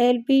LP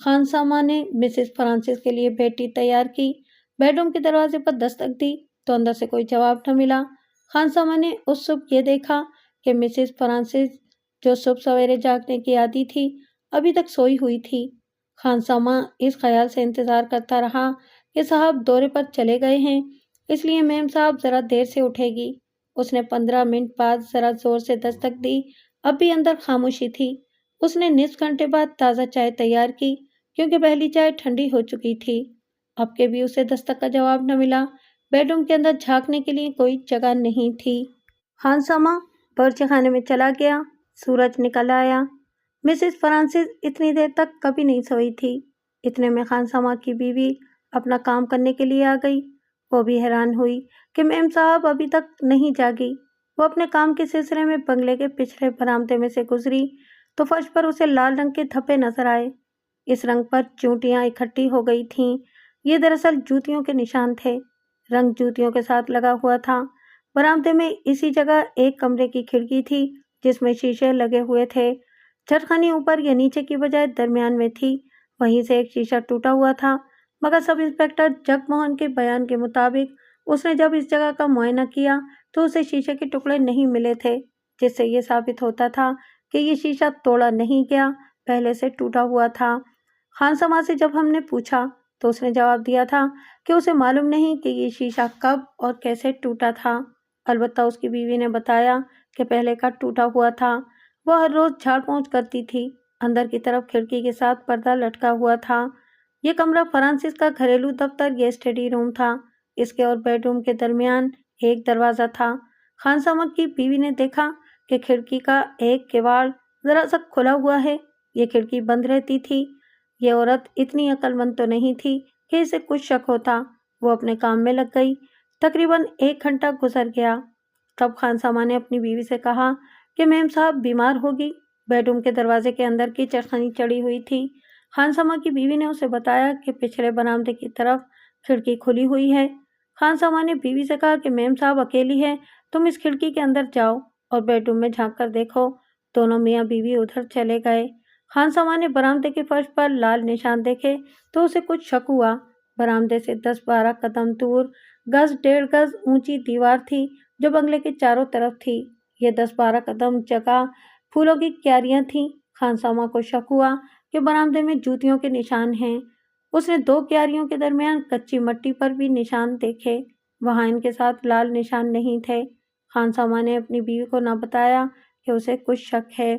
خانسامہ نے Mrs Francis کے لیے بیٹی تیار کی، بیڈ روم کے دروازے پر دستک دی تو اندر سے کوئی جواب نہ ملا۔ خانسامہ نے اس صبح یہ دیکھا کہ مسز فرانسس جو صبح سویرے جاگنے کی عادی تھی ابھی تک سوئی ہوئی تھی۔ خانسامہ اس خیال سے انتظار کرتا رہا کہ صاحب دورے پر چلے گئے ہیں، اس لیے میم صاحب ذرا دیر سے اٹھے گی۔ اس نے 15 منٹ بعد ذرا زور سے دستک دی، اب بھی اندر خاموشی تھی۔ اس نے نصف گھنٹے بعد تازہ چائے تیار کی کیونکہ پہلی چائے ٹھنڈی ہو چکی تھی۔ اب کے بھی اسے دستک کا جواب نہ ملا۔ بیڈ روم کے اندر جھانکنے کے لیے کوئی جگہ نہیں تھی۔ خانسامہ باورچی خانے میں چلا گیا۔ سورج نکل آیا۔ مسز فرانسس اتنی دیر تک کبھی نہیں سوئی تھی۔ اتنے میں خانسامہ کی بیوی اپنا کام کرنے کے لیے آ گئی۔ وہ بھی حیران ہوئی کہ میم صاحب ابھی تک نہیں جاگی۔ وہ اپنے کام کے سلسلے میں بنگلے کے پچھلے برآمدے میں سے گزری تو فرش پر اسے لال رنگ کے دھبے نظر آئے۔ اس رنگ پر چونٹیاں اکٹھی ہو گئی تھیں۔ یہ دراصل جوتیوں کے نشان تھے۔ رنگ جوتیوں کے ساتھ لگا ہوا تھا۔ برآمدے میں اسی جگہ ایک کمرے کی کھڑکی تھی جس میں شیشے لگے ہوئے تھے۔ چھٹخانی اوپر یا نیچے کی بجائے درمیان میں تھی، وہیں سے ایک شیشہ ٹوٹا ہوا تھا، مگر سب انسپکٹر جگ موہن کے بیان کے مطابق اس نے جب اس جگہ کا معائنہ کیا تو اسے شیشے کے ٹکڑے نہیں ملے تھے، جس سے یہ ثابت ہوتا تھا کہ یہ شیشہ توڑا نہیں گیا، پہلے سے ٹوٹا ہوا تھا۔ خانسامہ سے جب ہم نے پوچھا تو اس نے جواب دیا تھا کہ اسے معلوم نہیں کہ یہ شیشہ کب اور کیسے ٹوٹا تھا، البتہ اس کی بیوی نے بتایا کہ پہلے کا ٹوٹا ہوا تھا۔ وہ ہر روز جھاڑ پونچھ کرتی تھی۔ اندر کی طرف کھڑکی کے ساتھ پردہ لٹکا ہوا تھا۔ یہ کمرہ فرانسس کا گھریلو دفتر یا اسٹڈی روم تھا۔ اس کے اور بیڈ روم کے درمیان ایک دروازہ تھا۔ خانسامہ کی بیوی نے دیکھا کہ کھڑکی کا ایک کیواڑ ذرا سا کھلا ہوا ہے۔ یہ کھڑکی بند رہتی تھی۔ یہ عورت اتنی عقل مند تو نہیں تھی کہ اسے کچھ شک ہوتا۔ وہ اپنے کام میں لگ گئی۔ تقریباً 1 گھنٹہ گزر گیا۔ تب خانسامہ نے اپنی بیوی سے کہا کہ میم صاحب بیمار ہوگی۔ بیڈ روم کے دروازے کے اندر کی چٹخنی چڑھی ہوئی تھی۔ خانسامہ کی بیوی نے اسے بتایا کہ پچھلے برآمدے کی طرف کھڑکی کھلی ہوئی ہے۔ خانسامہ نے بیوی سے کہا کہ میم صاحب اکیلی ہے، تم اس کھڑکی کے اندر جاؤ اور بیڈ روم میں جھانک کر دیکھو۔ دونوں میاں بیوی ادھر چلے گئے۔ خانسامہ نے برآمدے کے فرش پر لال نشان دیکھے تو اسے کچھ شک ہوا۔ برآمدے سے 10-12 قدم دور 1.5 گز اونچی دیوار تھی جو بنگلے کے چاروں طرف تھی۔ یہ 10-12 قدم جگہ پھولوں کی کیاریاں تھیں۔ خانسامہ کو شک ہوا کہ برآمدے میں جوتیوں کے نشان ہیں۔ اس نے 2 کیاریوں کے درمیان کچی مٹی پر بھی نشان دیکھے، وہاں ان کے ساتھ لال نشان نہیں تھے۔ خانسامہ نے اپنی بیوی کو نہ بتایا کہ اسے کچھ شک ہے۔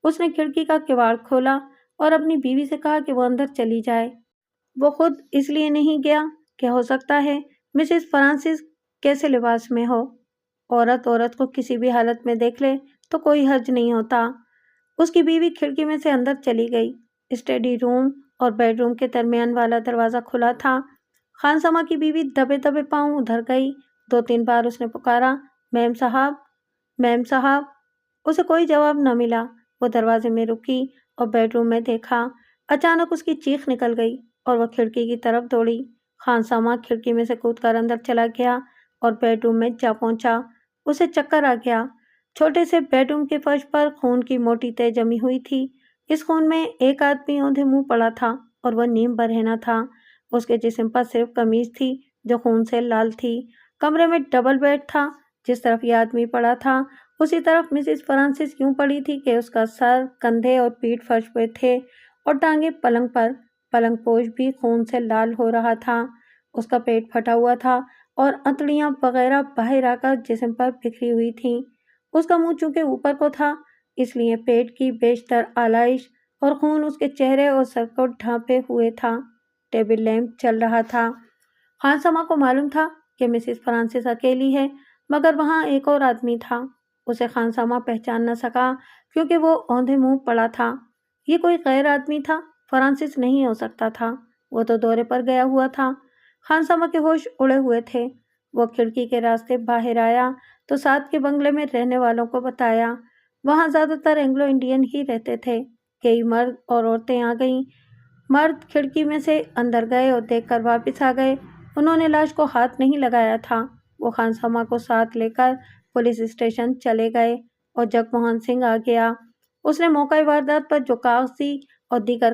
اس نے کھڑکی کا کیواڑ کھولا اور اپنی بیوی سے کہا کہ وہ اندر چلی جائے۔ وہ خود اس لیے نہیں گیا کہ ہو سکتا ہے مسز فرانسس کیسے لباس میں ہو۔ عورت کو کسی بھی حالت میں دیکھ لے تو کوئی حرج نہیں ہوتا۔ اس کی بیوی کھڑکی میں سے اندر چلی گئی۔ اسٹڈی روم اور بیڈ روم کے درمیان والا دروازہ کھلا تھا۔ خانسامہ کی بیوی دبے دبے پاؤں ادھر گئی۔ 2-3 بار اس نے پکارا، میم صاحب، میم صاحب۔ اسے کوئی جواب نہ ملا۔ وہ دروازے میں رکی اور بیڈ روم میں دیکھا۔ اچانک اس کی چیخ نکل گئی اور وہ کھڑکی کی طرف دوڑی۔ خانسامہ کھڑکی میں سے کود کر اندر چلا گیا اور بیڈ روم میں جا پہنچا۔ اسے چکر آ گیا۔ چھوٹے سے بیڈ روم کے فرش پر خون کی موٹی تہ جمی ہوئی تھی۔ اس خون میں ایک آدمی اوندھے منہ پڑا تھا اور وہ نیم برہنہ تھا۔ اس کے جسم پر صرف قمیض تھی جو خون سے لال تھی۔ کمرے میں ڈبل بیڈ تھا۔ جس طرف یہ آدمی پڑا تھا اسی طرف مسز فرانسس یوں پڑی تھی کہ اس کا سر، کندھے اور پیٹھ فرش پہ تھے اور ٹانگیں پلنگ پر۔ پلنگ پوش بھی خون سے لال ہو رہا تھا۔ اس کا پیٹ پھٹا ہوا تھا اور انتڑیاں وغیرہ باہر آ کر جسم پر بکھری ہوئی تھیں۔ اس کا منہ چونکہ اوپر کو تھا اس لیے پیٹ کی بیشتر آلائش اور خون اس کے چہرے اور سر کو ڈھانپے ہوئے تھا۔ ٹیبل لیمپ چل رہا تھا۔ خانسامہ کو معلوم تھا کہ مسز فرانسس اکیلی ہے، مگر وہاں ایک اور آدمی تھا۔ اسے خانسامہ پہچان نہ سکا کیونکہ وہ اوندھے منہ پڑا تھا۔ یہ کوئی غیر آدمی تھا، فرانسس نہیں ہو سکتا تھا۔ وہ تو دورے پر گیا ہوا تھا۔ خانسامہ کے ہوش اڑے ہوئے تھے۔ وہ کھڑکی کے راستے باہر آیا تو ساتھ کے بنگلے میں رہنے والوں کو بتایا۔ وہاں زیادہ تر اینگلو انڈین ہی رہتے تھے۔ کئی مرد اور عورتیں آ گئیں۔ مرد کھڑکی میں سے اندر گئے اور دیکھ کر واپس آ گئے۔ انہوں نے لاش کو ہاتھ نہیں لگایا تھا۔ وہ خانسامہ کو ساتھ لے کر پولیس اسٹیشن چلے گئے اور جگ موہن سنگھ آ گیا۔ اس نے موقع واردات پر جو کاغذی اور دیگر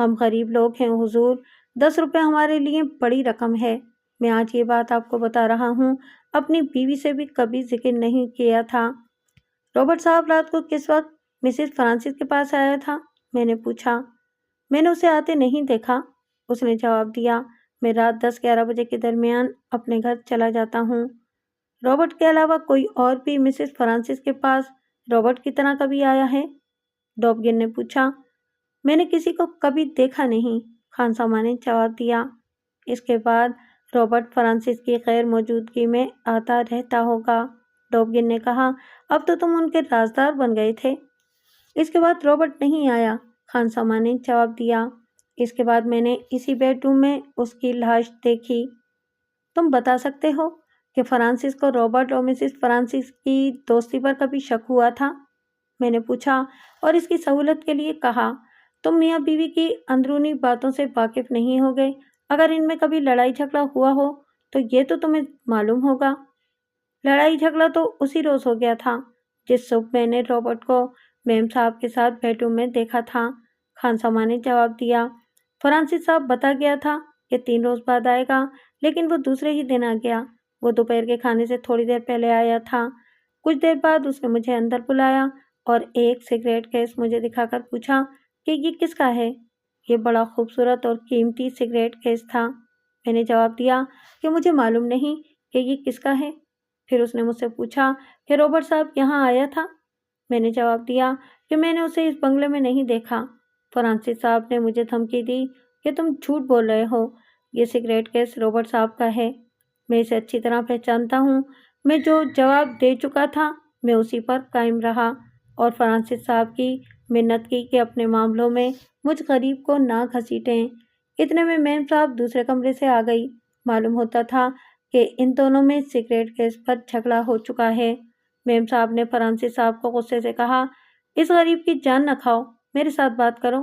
ہم غریب لوگ ہیں حضور، 10 روپے ہمارے لیے بڑی رقم ہے۔ میں آج یہ بات آپ کو بتا رہا ہوں، اپنی بیوی سے بھی کبھی ذکر نہیں کیا تھا۔ رابرٹ صاحب رات کو کس وقت مسز فرانسس کے پاس آیا تھا؟ میں نے پوچھا۔ میں نے اسے آتے نہیں دیکھا، اس نے جواب دیا۔ میں رات 10-11 بجے کے درمیان اپنے گھر چلا جاتا ہوں۔ رابرٹ کے علاوہ کوئی اور بھی مسز فرانسس کے پاس رابرٹ کی طرح کبھی آیا ہے؟ ڈوبگن نے پوچھا۔ میں نے کسی کو کبھی دیکھا نہیں، خانسامہ نے جواب دیا۔ اس کے بعد رابرٹ فرانسس کی غیر موجودگی میں آتا رہتا ہوگا، ڈوبگن نے کہا۔ اب تو تم ان کے رازدار بن گئے تھے۔ اس کے بعد رابرٹ نہیں آیا، خانسامہ نے جواب دیا۔ اس کے بعد میں نے اسی بیڈ روم میں اس کی لاش دیکھی۔ تم بتا سکتے ہو کہ فرانسس کو رابرٹ اور مسز فرانسس کی دوستی پر کبھی شک ہوا تھا؟ میں نے پوچھا اور اس کی سہولت کے لیے کہا، تم میاں بیوی کی اندرونی باتوں سے واقف نہیں ہو گئے۔ اگر ان میں کبھی لڑائی جھگڑا ہوا ہو تو یہ تو تمہیں معلوم ہوگا۔ لڑائی جھگڑا تو اسی روز ہو گیا تھا جس صبح میں نے رابرٹ کو میم صاحب کے ساتھ بیڈ روم میں دیکھا تھا، خانسامہ نے جواب دیا۔ فرانسس صاحب بتا گیا تھا کہ 3 روز بعد آئے گا، لیکن وہ دوسرے ہی دن آ گیا۔ وہ دوپہر کے کھانے سے تھوڑی دیر پہلے آیا تھا۔ کچھ دیر بعد اس نے مجھے اندر بلایا اور ایک سگریٹ کیس مجھے دکھا کر پوچھا کہ یہ کس کا ہے؟ یہ بڑا خوبصورت اور قیمتی سگریٹ کیس تھا۔ میں نے جواب دیا کہ مجھے معلوم نہیں کہ یہ کس کا ہے۔ پھر اس نے مجھ سے پوچھا کہ رابرٹ صاحب یہاں آیا تھا؟ میں نے جواب دیا کہ میں نے اسے اس بنگلے میں نہیں دیکھا۔ فرانسس صاحب نے مجھے دھمکی دی کہ تم جھوٹ بول رہے ہو، یہ سگریٹ کیس رابرٹ صاحب کا ہے۔ میں اسے اچھی طرح پہچانتا ہوں۔ میں جو جواب دے چکا تھا میں اسی پر قائم رہا اور فرانسس صاحب کی منت کی کہ اپنے معاملوں میں مجھ غریب کو نہ گھسیٹیں۔ اتنے میں میم صاحب دوسرے کمرے سے آ گئی۔ معلوم ہوتا تھا کہ ان دونوں میں سگریٹ کیس پر جھگڑا ہو چکا ہے۔ میم صاحب نے فرانسس صاحب کو غصے سے کہا، اس غریب کی جان نہ کھاؤ، میرے ساتھ بات کرو۔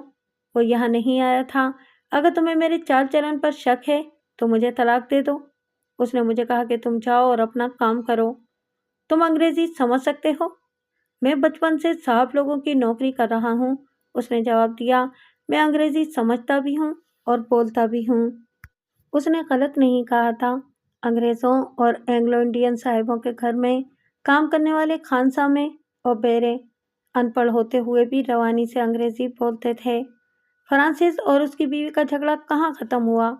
وہ یہاں نہیں آیا تھا۔ اگر تمہیں میرے چال چلن پر شک ہے تو مجھے طلاق دے دو۔ اس نے مجھے کہا کہ تم جاؤ اور اپنا کام کرو۔ تم انگریزی سمجھ سکتے ہو؟ میں بچپن سے صاحب لوگوں کی نوکری کر رہا ہوں، اس نے جواب دیا۔ میں انگریزی سمجھتا بھی ہوں اور بولتا بھی ہوں۔ اس نے غلط نہیں کہا تھا۔ انگریزوں اور اینگلو انڈین صاحبوں کے گھر میں کام کرنے والے خانسامے اور بیرے ان پڑھ ہوتے ہوئے بھی روانی سے انگریزی بولتے تھے۔ فرانسس اور اس کی بیوی کا جھگڑا کہاں ختم ہوا؟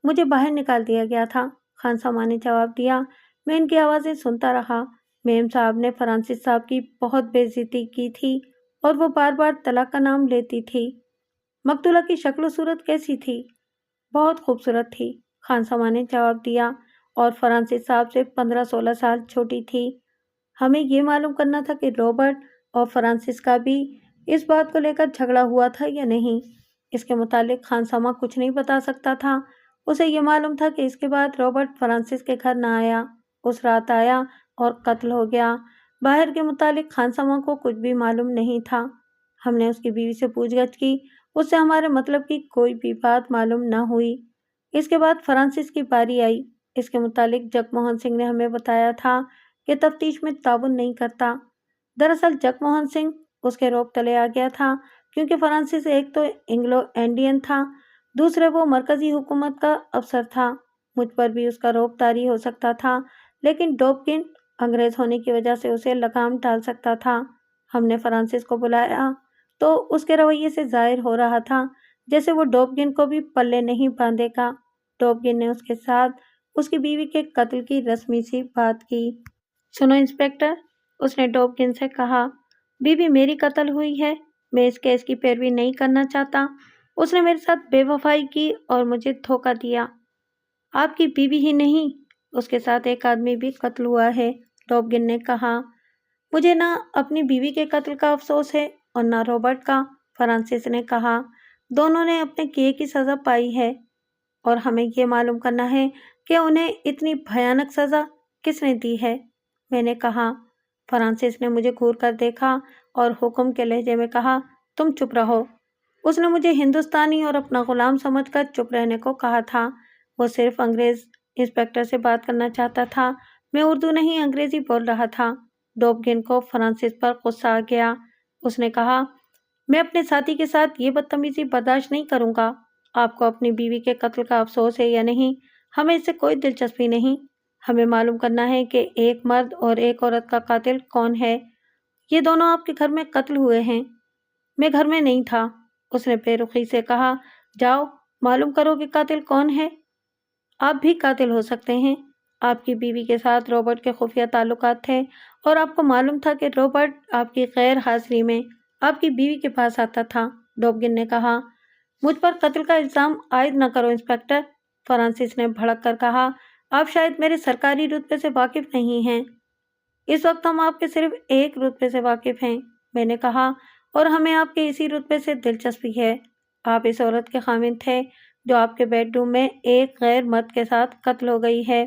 مجھے باہر نکال دیا گیا تھا، خانسامہ نے جواب دیا۔ میں ان کی آوازیں سنتا رہا۔ میم صاحب نے فرانسس صاحب کی بہت بے عزتی کی تھی اور وہ بار بار طلاق کا نام لیتی تھی۔ مقتولہ کی شکل و صورت کیسی تھی؟ بہت خوبصورت تھی، خانسامہ نے جواب دیا، اور فرانسس صاحب سے 15-16 سال چھوٹی تھی۔ ہمیں یہ معلوم کرنا تھا کہ رابرٹ اور فرانسس کا بھی اس بات کو لے کر جھگڑا ہوا تھا یا نہیں۔ اس کے متعلق خانسامہ کچھ نہیں بتا سکتا تھا۔ اسے یہ معلوم تھا کہ اس کے بعد رابرٹ فرانسس کے گھر نہ آیا، اس رات آیا اور قتل ہو گیا۔ باہر کے متعلق خانسامہ کو کچھ بھی معلوم نہیں تھا۔ ہم نے اس کی بیوی سے پوچھ گچھ کی، اس سے ہمارے مطلب کی کوئی بھی بات معلوم نہ ہوئی۔ اس کے بعد فرانسس کی باری آئی۔ اس کے متعلق جگ موہن سنگھ نے ہمیں بتایا تھا کہ تفتیش میں تعاون نہیں کرتا۔ دراصل جگ موہن سنگھ اس کے روب تلے آ گیا تھا کیونکہ فرانسس ایک تو اینگلو انڈین تھا، دوسرے وہ مرکزی حکومت کا افسر تھا۔ مجھ پر بھی اس کا روب طاری ہو سکتا تھا، لیکن ڈوبگن انگریز ہونے کی وجہ سے اسے لگام ڈال سکتا تھا۔ ہم نے فرانسس کو بلایا تو اس کے رویے سے ظاہر ہو رہا تھا جیسے وہ ڈوبگن کو بھی پلے نہیں باندھے گا۔ ڈوبگن نے اس کے ساتھ اس کی بیوی کے قتل کی رسمی سی بات کی۔ سنو انسپکٹر، اس نے ڈوبگن سے کہا، بیوی میری قتل ہوئی ہے، میں اس کیس کی پیروی نہیں کرنا چاہتا۔ اس نے میرے ساتھ بے وفائی کی اور مجھے دھوکہ دیا۔ آپ کی بیوی ہی نہیں، اس کے ساتھ ایک آدمی بھی قتل ہوا ہے، ڈوبگن نے کہا۔ مجھے نہ اپنی بیوی کے قتل کا افسوس ہے اور نہ رابرٹ کا، فرانسس نے کہا۔ دونوں نے اپنے کیے کی سزا پائی ہے اور ہمیں یہ معلوم کرنا ہے کہ انہیں اتنی بھیانک سزا کس نے دی ہے، میں نے کہا۔ فرانسس نے مجھے گھور کر دیکھا اور حکم کے لہجے میں کہا، تم چپ رہو۔ اس نے مجھے ہندوستانی اور اپنا غلام سمجھ کر چپ رہنے کو کہا تھا۔ وہ صرف انگریز انسپکٹر سے بات کرنا چاہتا تھا۔ میں اردو نہیں انگریزی بول رہا تھا۔ ڈوبگن کو فرانسس پر غصہ آ گیا۔ اس نے کہا، میں اپنے ساتھی کے ساتھ یہ بدتمیزی برداشت نہیں کروں گا۔ آپ کو اپنی بیوی کے قتل کا افسوس ہے یا نہیں، ہمیں اس سے کوئی دلچسپی نہیں۔ ہمیں معلوم کرنا ہے کہ ایک مرد اور ایک عورت کا قاتل کون ہے۔ یہ دونوں آپ کے گھر میں قتل ہوئے ہیں۔ میں گھر میں نہیں تھا، اس نے بے رخی سے کہا۔ جاؤ معلوم کرو کہ قاتل کون ہے۔ آپ بھی قاتل ہو سکتے ہیں۔ آپ کی بیوی کے ساتھ رابرٹ کے خفیہ تعلقات تھے اور آپ کو معلوم تھا کہ رابرٹ آپ کی غیر حاضری میں آپ کی بیوی کے پاس آتا تھا، ڈوبگن نے کہا۔ مجھ پر قتل کا الزام عائد نہ کرو انسپکٹر، فرانسس نے بھڑک کر کہا۔ آپ شاید میرے سرکاری رتبے سے واقف نہیں ہیں۔ اس وقت ہم آپ کے صرف ایک رتبے سے واقف ہیں، میں نے کہا، اور ہمیں آپ کے اسی رتبے سے دلچسپی ہے۔ آپ اس عورت کے خامند تھے جو آپ کے بیڈ روم میں ایک غیر مرد کے ساتھ قتل ہو گئی ہے،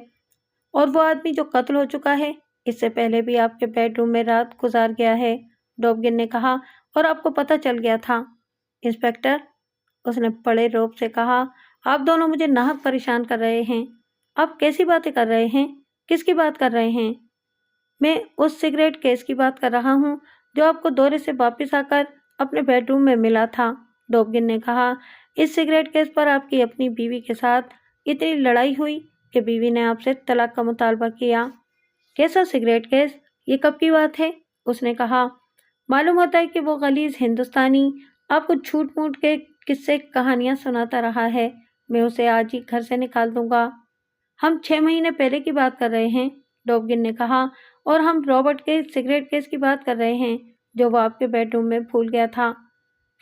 اور وہ آدمی جو قتل ہو چکا ہے اس سے پہلے بھی آپ کے بیڈ روم میں رات گزار گیا ہے، ڈوبگن نے کہا، اور آپ کو پتہ چل گیا تھا۔ انسپکٹر، اس نے بڑے رعب سے کہا، آپ دونوں مجھے ناحق پریشان کر رہے ہیں۔ آپ کیسی باتیں کر رہے ہیں؟ کس کی بات کر رہے ہیں؟ میں اس سگریٹ کیس کی بات کر رہا ہوں جو آپ کو دورے سے واپس آ کر اپنے بیڈ روم میں ملا تھا، ڈوبگن نے کہا۔ اس سگریٹ کیس پر آپ کی اپنی بیوی کے ساتھ اتنی لڑائی ہوئی کہ بیوی نے آپ سے طلاق کا مطالبہ کیا۔ کیسا سگریٹ کیس؟ یہ کب کی بات ہے؟ اس نے کہا۔ معلوم ہوتا ہے کہ وہ غلیظ ہندوستانی آپ کو جھوٹ موٹ کے قصے کہانیاں سناتا رہا ہے۔ میں اسے آج ہی گھر سے نکال دوں گا۔ ہم 6 مہینے پہلے کی بات کر رہے ہیں، ڈوبگن نے کہا، اور ہم رابرٹ کے سگریٹ کیس کی بات کر رہے ہیں جو وہ آپ کے بیڈ روم میں بھول گیا تھا۔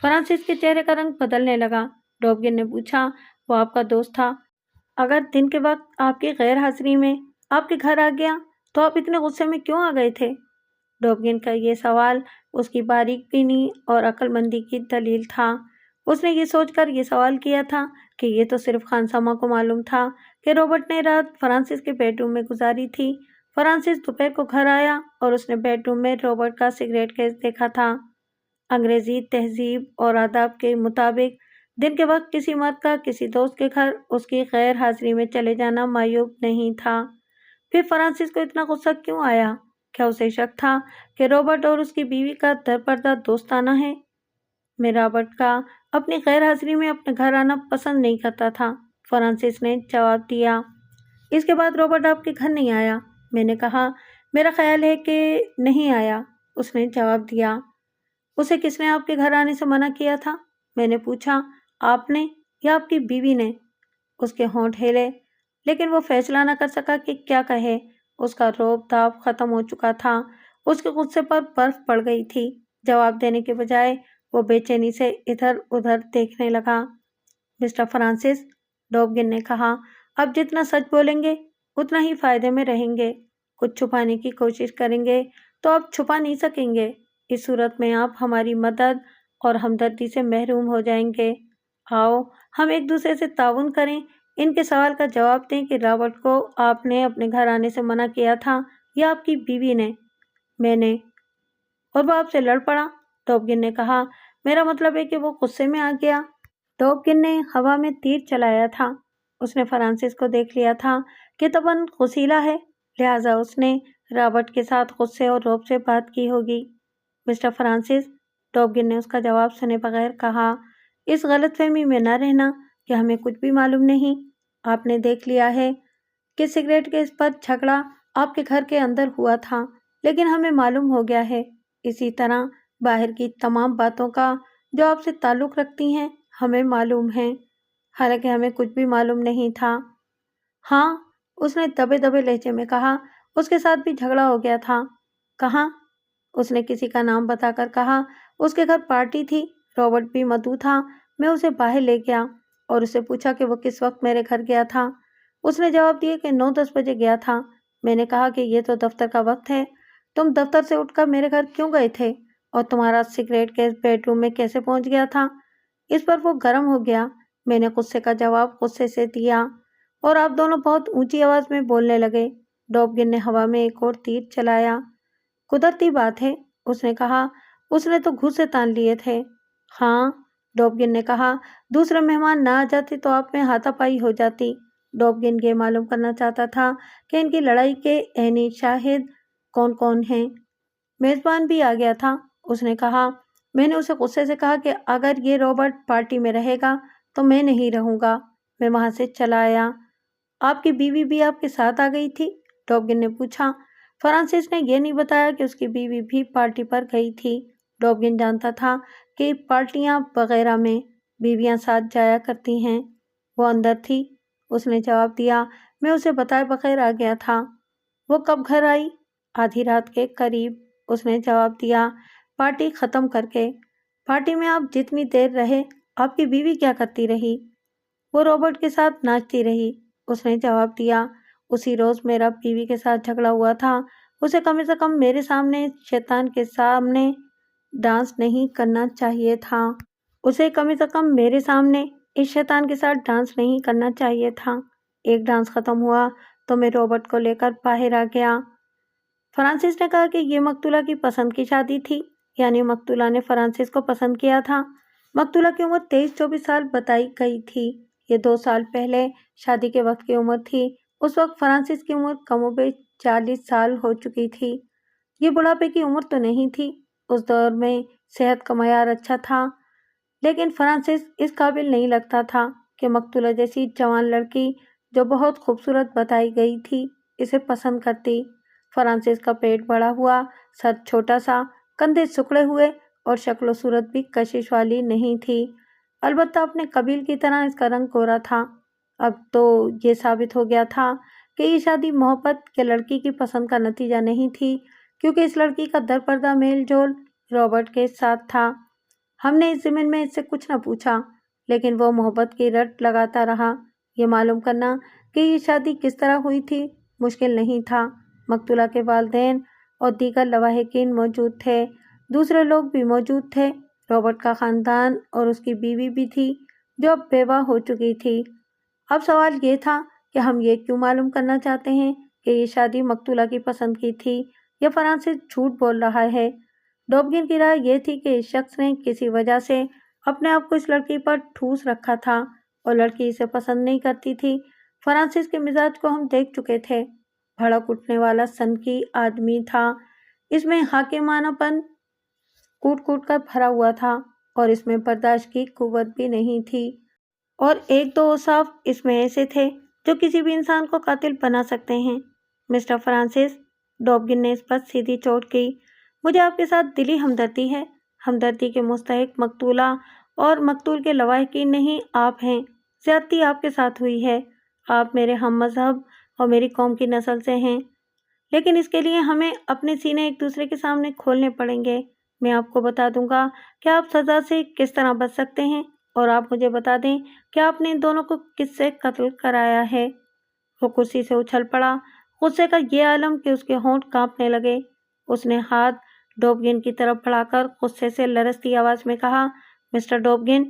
فرانسس کے چہرے کا رنگ بدلنے لگا۔ ڈوبگن نے پوچھا، وہ آپ کا دوست تھا؟ اگر دن کے وقت آپ کی غیر حاضری میں آپ کے گھر آ گیا تو آپ اتنے غصے میں کیوں آ گئے تھے؟ ڈوبگن کا یہ سوال اس کی باریک بینی اور عقل مندی کی دلیل تھا۔ اس نے یہ سوچ کر یہ سوال کیا تھا کہ یہ تو صرف خانسامہ کو معلوم تھا کہ رابرٹ نے رات فرانسس کے بیڈ روم میں گزاری تھی۔ فرانسس دوپہر کو گھر آیا اور اس نے بیڈ روم میں رابرٹ کا سگریٹ کیس دیکھا تھا۔ انگریزی تہذیب اور آداب کے مطابق دن کے وقت کسی مرد کا کسی دوست کے گھر اس کی غیر حاضری میں چلے جانا معیوب نہیں تھا۔ پھر فرانسس کو اتنا غصہ کیوں آیا؟ کیا اسے شک تھا کہ رابرٹ اور اس کی بیوی کا درپردہ دوستانہ ہے؟ میں رابرٹ کا اپنی غیر حاضری میں اپنے گھر آنا پسند نہیں کرتا تھا، فرانسس نے جواب دیا۔ اس کے بعد رابرٹ آپ کے گھر نہیں آیا؟ میں نے کہا۔ میرا خیال ہے کہ نہیں آیا، اس نے جواب دیا۔ اسے کس نے آپ کے گھر آنے سے منع کیا تھا؟ میں نے پوچھا۔ آپ نے یا آپ کی بیوی نے؟ اس کے ہونٹ ہلے، لیکن وہ فیصلہ نہ کر سکا کہ کیا کہے۔ اس کا رعب تاب ختم ہو چکا تھا، اس کے غصے پر برف پڑ گئی تھی۔ جواب دینے کے بجائے وہ بے چینی سے ادھر ادھر دیکھنے لگا۔ مسٹر فرانسس، ڈوبگن نے کہا، اب جتنا سچ بولیں گے اتنا ہی فائدے میں رہیں گے۔ کچھ چھپانے کی کوشش کریں گے تو آپ چھپا نہیں سکیں گے۔ اس صورت میں آپ ہماری مدد اور ہمدردی سے محروم ہو جائیں گے۔ آؤ ہم ایک دوسرے سے تعاون کریں، ان کے سوال کا جواب دیں کہ رابرٹ کو آپ نے اپنے گھر آنے سے منع کیا تھا یا آپ کی بیوی نے؟ میں نے۔ اور وہ آپ سے لڑ پڑا؟ ڈوبگن نے کہا۔ میرا مطلب ہے کہ وہ غصے میں آ گیا۔ ڈوبگن نے ہوا میں تیر چلایا تھا۔ اس نے فرانسس کو دیکھ لیا تھا کہ طبعاً غصیلا ہے، لہٰذا اس نے رابرٹ کے ساتھ غصے اور رعب سے بات کی ہوگی۔ مسٹر فرانسس، ڈوبگن نے اس کا جواب سنے بغیر کہا، اس غلط فہمی میں نہ رہنا کہ ہمیں کچھ بھی معلوم نہیں۔ آپ نے دیکھ لیا ہے کہ سگریٹ کیس پر جھگڑا آپ کے گھر کے اندر ہوا تھا، لیکن ہمیں معلوم ہو گیا ہے۔ اسی طرح باہر کی تمام باتوں کا جو آپ سے تعلق رکھتی ہیں ہمیں معلوم ہے، حالانکہ ہمیں کچھ بھی معلوم نہیں تھا۔ ہاں، اس نے دبے دبے لہجے میں کہا، اس کے ساتھ بھی جھگڑا ہو گیا تھا۔ کہاں؟ اس نے کسی کا نام بتا کر کہا۔ اس کے گھر پارٹی تھی، رابرٹ بھی مدعو تھا۔ میں اسے باہر لے گیا اور اسے پوچھا کہ وہ کس وقت میرے گھر گیا تھا۔ اس نے جواب دیا کہ 9-10 بجے گیا تھا۔ میں نے کہا کہ یہ تو دفتر کا وقت ہے، تم دفتر سے اٹھ کر میرے گھر کیوں گئے تھے؟ اور تمہارا سگریٹ کیس بیڈ روم میں کیسے پہنچ گیا تھا؟ اس پر وہ گرم ہو گیا۔ میں نے غصے کا جواب غصے سے دیا اور آپ دونوں بہت اونچی آواز میں بولنے لگے۔ ڈوبگن نے ہوا میں ایک اور تیر چلایا۔ قدرتی بات ہے، اس نے کہا، اس نے تو گھوسے تان لیے تھے۔ ہاں، ڈوبگن نے کہا، دوسرے مہمان نہ آ جاتے تو آپ میں ہاتھا پائی ہو جاتی۔ ڈوبگن یہ معلوم کرنا چاہتا تھا کہ ان کی لڑائی کے عینی شاہد کون کون ہیں۔ میزبان بھی آ گیا تھا، اس نے کہا، میں نے اسے غصے سے کہا کہ اگر یہ رابرٹ پارٹی میں رہے گا تو میں نہیں رہوں گا۔ میں وہاں سے چلا آیا۔ آپ کی بیوی بھی آپ کے ساتھ آ گئی تھی؟ ڈوبگن نے پوچھا۔ فرانسس نے یہ نہیں بتایا کہ اس کی بیوی بھی پارٹی پر گئی تھی۔ ڈوبگن جانتا تھا کہ پارٹیاں وغیرہ میں بیویاں ساتھ جایا کرتی ہیں۔ وہ اندر تھی، اس نے جواب دیا۔ میں اسے بتائے بغیر آ گیا تھا۔ وہ کب گھر آئی؟ آدھی رات کے قریب، اس نے جواب دیا، پارٹی ختم کر کے۔ پارٹی میں آپ جتنی دیر رہے، آپ کی بیوی کیا کرتی رہی؟ وہ رابرٹ کے ساتھ ناچتی رہی، اس نے جواب دیا۔ اسی روز میرا بیوی کے ساتھ جھگڑا ہوا تھا۔ اسے کم سے کم میرے سامنے شیطان کے سامنے ڈانس نہیں کرنا چاہیے تھا۔ اسے کم سے کم میرے سامنے اس شیطان کے ساتھ ڈانس نہیں کرنا چاہیے تھا۔ ایک ڈانس ختم ہوا تو میں رابرٹ کو لے کر باہر آ گیا۔ فرانسس نے کہا کہ یہ مقتولہ کی پسند کی شادی تھی، یعنی مقتولہ نے فرانسس کو پسند کیا تھا۔ مقتولہ کی عمر 23-24 سال بتائی گئی تھی۔ یہ 2 سال پہلے شادی کے وقت کی عمر تھی۔ اس وقت فرانسس کی عمر کم و بیش 40 سال ہو چکی تھی۔ یہ بڑھاپے کی عمر تو نہیں تھی۔ اس دور میں صحت کا معیار اچھا تھا، لیکن فرانسس اس قابل نہیں لگتا تھا کہ مقتولہ جیسی جوان لڑکی جو بہت خوبصورت بتائی گئی تھی اسے پسند کرتی۔ فرانسس کا پیٹ بڑا ہوا، سر چھوٹا سا، کندھے سکڑے ہوئے اور شکل و صورت بھی کشش والی نہیں تھی۔ البتہ اپنے قبیل کی طرح اس کا رنگ گورا تھا۔ اب تو یہ ثابت ہو گیا تھا کہ یہ شادی محبت کے لڑکی کی پسند کا نتیجہ نہیں تھی، کیونکہ اس لڑکی کا در پردہ میل جول رابرٹ کے ساتھ تھا۔ ہم نے اس ضمن میں اس سے کچھ نہ پوچھا، لیکن وہ محبت کی رٹ لگاتا رہا۔ یہ معلوم کرنا کہ یہ شادی کس طرح ہوئی تھی مشکل نہیں تھا۔ مقتولہ کے والدین اور دیگر لواحقین موجود تھے، دوسرے لوگ بھی موجود تھے، رابرٹ کا خاندان اور اس کی بیوی بھی تھی جو اب بیوہ ہو چکی تھی۔ اب سوال یہ تھا کہ ہم یہ کیوں معلوم کرنا چاہتے ہیں کہ یہ شادی مقتولہ کی پسند کی تھی یا فرانسس جھوٹ بول رہا ہے۔ ڈوبگن کی رائے یہ تھی کہ اس شخص نے کسی وجہ سے اپنے آپ کو اس لڑکی پر ٹھوس رکھا تھا اور لڑکی اسے پسند نہیں کرتی تھی۔ فرانسس کے مزاج کو ہم دیکھ چکے تھے، بھڑک اٹھنے والا سنکی آدمی تھا، اس میں حاکمانہ پن کوٹ کوٹ کر بھرا ہوا تھا اور اس میں برداشت کی قوت بھی نہیں تھی، اور 1-2 اوصاف اس میں ایسے تھے جو کسی بھی انسان کو قاتل بنا سکتے ہیں۔ مسٹر فرانسس، ڈوبگن نے اس پر سیدھی چوٹ کی، مجھے آپ کے ساتھ دلی ہمدردی ہے۔ ہمدردی کے مستحق مقتولہ اور مقتول کے لواحقین نہیں، آپ ہیں۔ زیادتی آپ کے ساتھ ہوئی ہے۔ آپ میرے ہم مذہب اور میری قوم کی نسل سے ہیں، لیکن اس کے لیے ہمیں اپنے سینے ایک دوسرے کے سامنے کھولنے پڑیں گے۔ میں آپ کو بتا دوں گا کہ آپ سزا سے کس طرح بچ سکتے ہیں، اور آپ مجھے بتا دیں کہ آپ نے ان دونوں کو کس سے قتل کرایا ہے۔ وہ کرسی سے اچھل پڑا، غصے کا یہ عالم کہ اس کے ہونٹ کانپنے لگے۔ اس نے ہاتھ ڈوبگن کی طرف بڑھا کر غصے سے لرزتی آواز میں کہا، مسٹر ڈوبگن،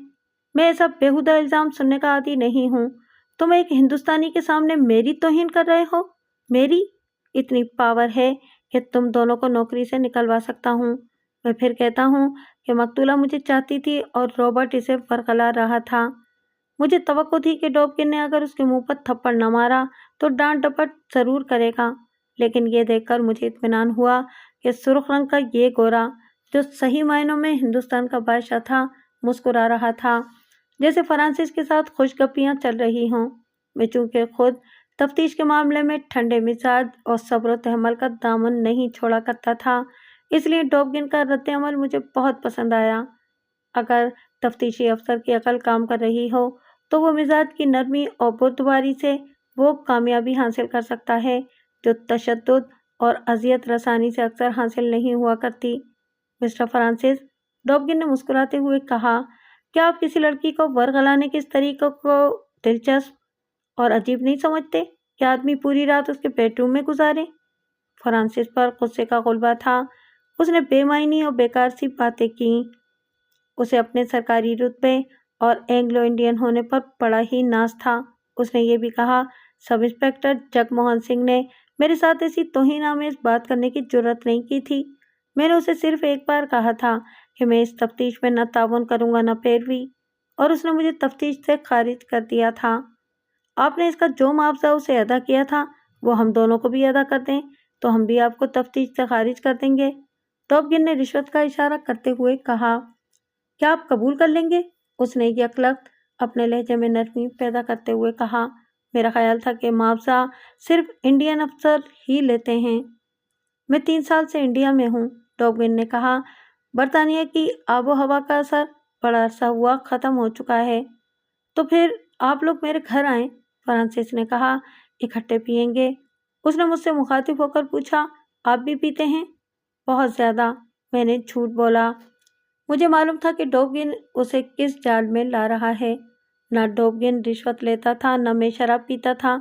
میں ایسا بیہودہ الزام سننے کا عادی نہیں ہوں۔ تم ایک ہندوستانی کے سامنے میری توہین کر رہے ہو۔ میری اتنی پاور ہے کہ تم دونوں کو نوکری سے نکلوا سکتا ہوں۔ میں پھر کہتا ہوں کہ مقتولہ مجھے چاہتی تھی اور رابرٹ اسے ورغلا رہا تھا۔ مجھے توقع تھی کہ ڈوبگن نے اگر اس کے منہ پر تھپڑ نہ مارا تو ڈانٹ ڈپٹ ضرور کرے گا، لیکن یہ دیکھ کر مجھے اطمینان ہوا کہ سرخ رنگ کا یہ گورا جو صحیح معنوں میں ہندوستان کا بادشاہ تھا مسکرا رہا تھا، جیسے فرانسس کے ساتھ خوش گپیاں چل رہی ہوں۔ میں چونکہ خود تفتیش کے معاملے میں ٹھنڈے مزاج اور صبر و تحمل کا دامن نہیں چھوڑا کرتا تھا، اس لیے ڈوبگن کا رد عمل مجھے بہت پسند آیا۔ اگر تفتیشی افسر کی عقل کام کر رہی ہو تو وہ مزاج کی نرمی اور بردباری سے وہ کامیابی حاصل کر سکتا ہے جو تشدد اور اذیت رسانی سے اکثر حاصل نہیں ہوا کرتی۔ مسٹر فرانسس، ڈوبگن نے مسکراتے ہوئے کہا، کیا آپ کسی لڑکی کو ورغلانے کے اس طریقے کو دلچسپ اور عجیب نہیں سمجھتے کہ آدمی پوری رات اس کے بیڈ روم میں گزارے؟ فرانسس پر غصے کا غلبہ تھا۔ اس نے بے معنی اور بیکار سی باتیں کیں۔ اسے اپنے سرکاری رتبے اور اینگلو انڈین ہونے پر بڑا ہی ناز تھا۔ اس نے یہ بھی کہا، سب انسپکٹر جگ موہن سنگھ نے میرے ساتھ ایسی توہین آمیز بات کرنے کی جرات نہیں کی تھی۔ میں نے اسے صرف ایک بار کہا تھا کہ میں اس تفتیش میں نہ تعاون کروں گا نہ پیروی، اور اس نے مجھے تفتیش سے خارج کر دیا تھا۔ آپ نے اس کا جو معاوضہ اسے ادا کیا تھا وہ ہم دونوں کو بھی ادا کر دیں تو ہم بھی آپ کو تفتیش سے خارج کر دیں گے۔ ڈوبگن نے رشوت کا اشارہ کرتے ہوئے کہا۔ کیا آپ قبول کر لیں گے؟ اس نے یکلخت اپنے لہجے میں نرمی پیدا کرتے ہوئے کہا۔ میرا خیال تھا کہ معاوضہ صرف انڈین افسر ہی لیتے ہیں۔ میں 3 سال سے انڈیا میں ہوں، ڈوگن نے کہا۔ برطانیہ کی آب و ہوا کا اثر بڑا عرصہ ہوا ختم ہو چکا ہے۔ تو پھر آپ لوگ میرے گھر آئیں، فرانسس نے کہا۔ اکٹھے پئیں گے؟ اس نے مجھ سے مخاطب ہو کر پوچھا۔ آپ بھی پیتے ہیں؟ بہت زیادہ، میں نے جھوٹ بولا۔ مجھے معلوم تھا کہ ڈوگن اسے کس جال میں لا رہا ہے۔ نہ ڈوگن رشوت لیتا تھا، نہ میں شراب پیتا تھا۔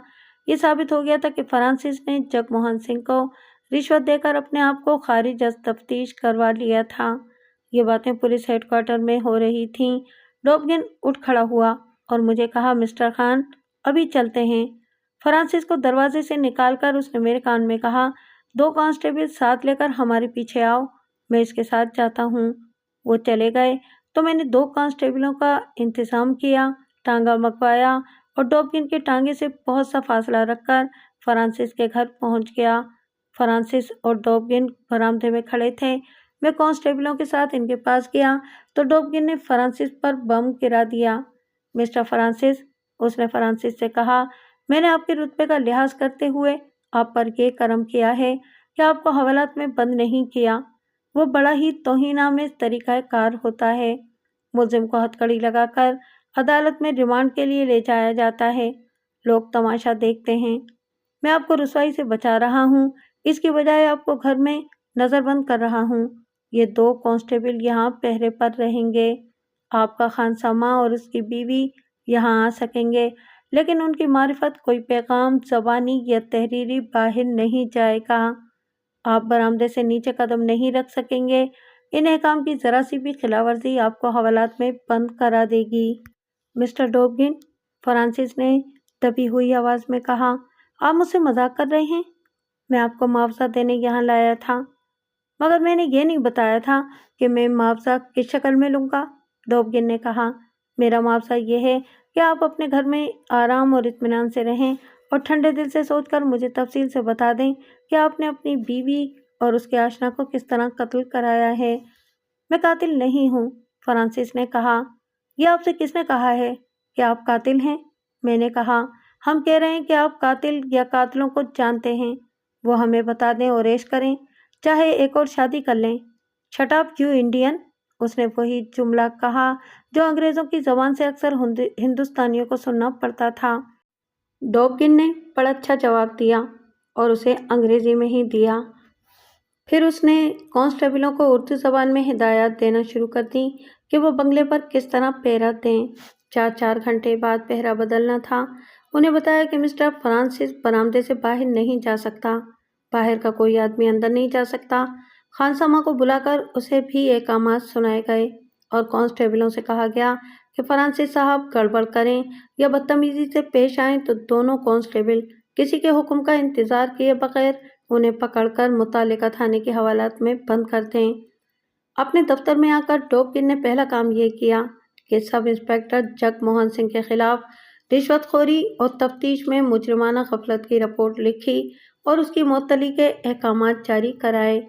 یہ ثابت ہو گیا تھا کہ فرانسس نے جگ موہن سنگھ کو رشوت دے کر اپنے آپ کو خارج از تفتیش کروا لیا تھا۔ یہ باتیں پولیس ہیڈ کوارٹر میں ہو رہی تھیں۔ ڈوگن اٹھ کھڑا ہوا اور مجھے کہا، مسٹر خان، ابھی چلتے ہیں۔ فرانسس کو دروازے سے نکال کر اس نے میرے کان میں کہا، 2 کانسٹیبل ساتھ لے کر ہمارے پیچھے آؤ، میں اس کے ساتھ جاتا ہوں۔ وہ چلے گئے تو میں نے 2 کانسٹیبلوں کا انتظام کیا، ٹانگا منگوایا اور ڈوگن کے ٹانگے سے بہت سا فاصلہ رکھ کر فرانسس کے گھر پہنچ گیا۔ فرانسس اور ڈوگن برآمدے میں کھڑے تھے۔ میں کانسٹیبلوں کے ساتھ ان کے پاس گیا تو ڈوگن نے فرانسس پر بم گرا دیا۔ مسٹر فرانسس، اس نے فرانسس سے کہا، میں نے آپ کے رتبے کا لحاظ کرتے ہوئے آپ پر یہ کرم کیا ہے کہ آپ کو حوالات میں بند نہیں کیا۔ وہ بڑا ہی توہین آمیز طریقہ کار ہوتا ہے۔ ملزم کو ہتھکڑی لگا کر عدالت میں ریمانڈ کے لیے لے جایا جاتا ہے۔ لوگ تماشا دیکھتے ہیں۔ میں آپ کو رسوائی سے بچا رہا ہوں، اس کی بجائے آپ کو گھر میں نظر بند کر رہا ہوں۔ یہ 2 کانسٹیبل یہاں پہرے پر رہیں گے۔ آپ کا خانسامہ اور اس کی بیوی یہاں آ سکیں گے، لیکن ان کی معرفت کوئی پیغام زبانی یا تحریری باہر نہیں جائے گا۔ آپ برآمدے سے نیچے قدم نہیں رکھ سکیں گے۔ ان احکام کی ذرا سی بھی خلاف ورزی آپ کو حوالات میں بند کرا دے گی۔ مسٹر ڈوگن، فرانسس نے دبی ہوئی آواز میں کہا، آپ مجھ سے مذاق کر رہے ہیں؟ میں آپ کو معاوضہ دینے یہاں لایا تھا، مگر میں نے یہ نہیں بتایا تھا کہ میں معاوضہ کس شکل میں لوں گا، ڈوگن نے کہا۔ میرا معاوضہ یہ ہے کہ آپ اپنے گھر میں آرام اور اطمینان سے رہیں اور ٹھنڈے دل سے سوچ کر مجھے تفصیل سے بتا دیں کہ آپ نے اپنی بیوی اور اس کے آشنا کو کس طرح قتل کرایا ہے۔ میں قاتل نہیں ہوں، فرانسس نے کہا۔ یہ آپ سے کس نے کہا ہے کہ آپ قاتل ہیں؟ میں نے کہا، ہم کہہ رہے ہیں کہ آپ قاتل یا قاتلوں کو جانتے ہیں، وہ ہمیں بتا دیں اور عیش کریں، چاہے ایک اور شادی کر لیں۔ شٹ اپ یو انڈین، اس نے وہی جملہ کہا جو انگریزوں کی زبان سے اکثر ہندوستانیوں کو سننا پڑتا تھا۔ ڈوگن نے بڑا اچھا جواب دیا اور اسے انگریزی میں ہی دیا۔ پھر اس نے کانسٹیبلوں کو اردو زبان میں ہدایات دینا شروع کر دیں کہ وہ بنگلے پر کس طرح پہرا دیں۔ 4 گھنٹے بعد پہرا بدلنا تھا۔ انہیں بتایا کہ مسٹر فرانسس برآمدے سے باہر نہیں جا سکتا، باہر کا کوئی آدمی اندر نہیں جا سکتا۔ خانسامہ کو بلا کر اسے بھی احکامات سنائے گئے اور کانسٹیبلوں سے کہا گیا کہ فرانسس صاحب گڑبڑ کریں یا بدتمیزی سے پیش آئیں تو دونوں کانسٹیبل کسی کے حکم کا انتظار کیے بغیر انہیں پکڑ کر متعلقہ تھانے کے حوالات میں بند کر دیں۔ اپنے دفتر میں آ کر ڈوگن نے پہلا کام یہ کیا کہ سب انسپکٹر جگ موہن سنگھ کے خلاف رشوت خوری اور تفتیش میں مجرمانہ غفلت کی رپورٹ لکھی اور اس کی معطلی کے احکامات جاری کرائے۔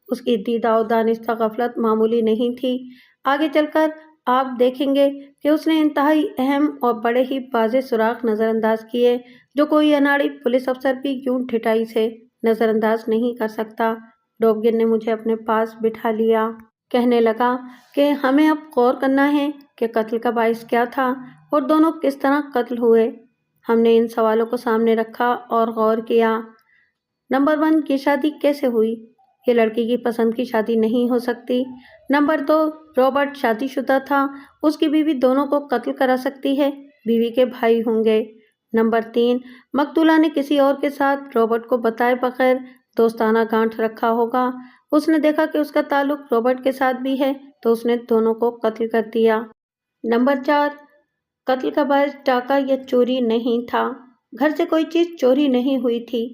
اس کی دیدہ و دانستہ غفلت معمولی نہیں تھی۔ آگے چل کر آپ دیکھیں گے کہ اس نے انتہائی اہم اور بڑے ہی واضح سراغ نظر انداز کیے جو کوئی اناڑی پولیس افسر بھی یوں ڈھٹائی سے نظر انداز نہیں کر سکتا۔ ڈوگن نے مجھے اپنے پاس بٹھا لیا۔ کہنے لگا کہ ہمیں اب غور کرنا ہے کہ قتل کا باعث کیا تھا اور دونوں کس طرح قتل ہوئے۔ ہم نے ان سوالوں کو سامنے رکھا اور غور کیا۔ نمبر 1، یہ شادی کیسے ہوئی؟ یہ لڑکی کی پسند کی شادی نہیں ہو سکتی۔ نمبر 2، رابرٹ شادی شدہ تھا، اس کی بیوی دونوں کو قتل کرا سکتی ہے، بیوی کے بھائی ہوں گے۔ نمبر 3، مقتولہ نے کسی اور کے ساتھ رابرٹ کو بتائے بغیر دوستانہ گانٹھ رکھا ہوگا۔ اس نے دیکھا کہ اس کا تعلق رابرٹ کے ساتھ بھی ہے تو اس نے دونوں کو قتل کر دیا۔ نمبر 4، قتل کا باعث ڈاکہ یا چوری نہیں تھا، گھر سے کوئی چیز چوری نہیں ہوئی تھی۔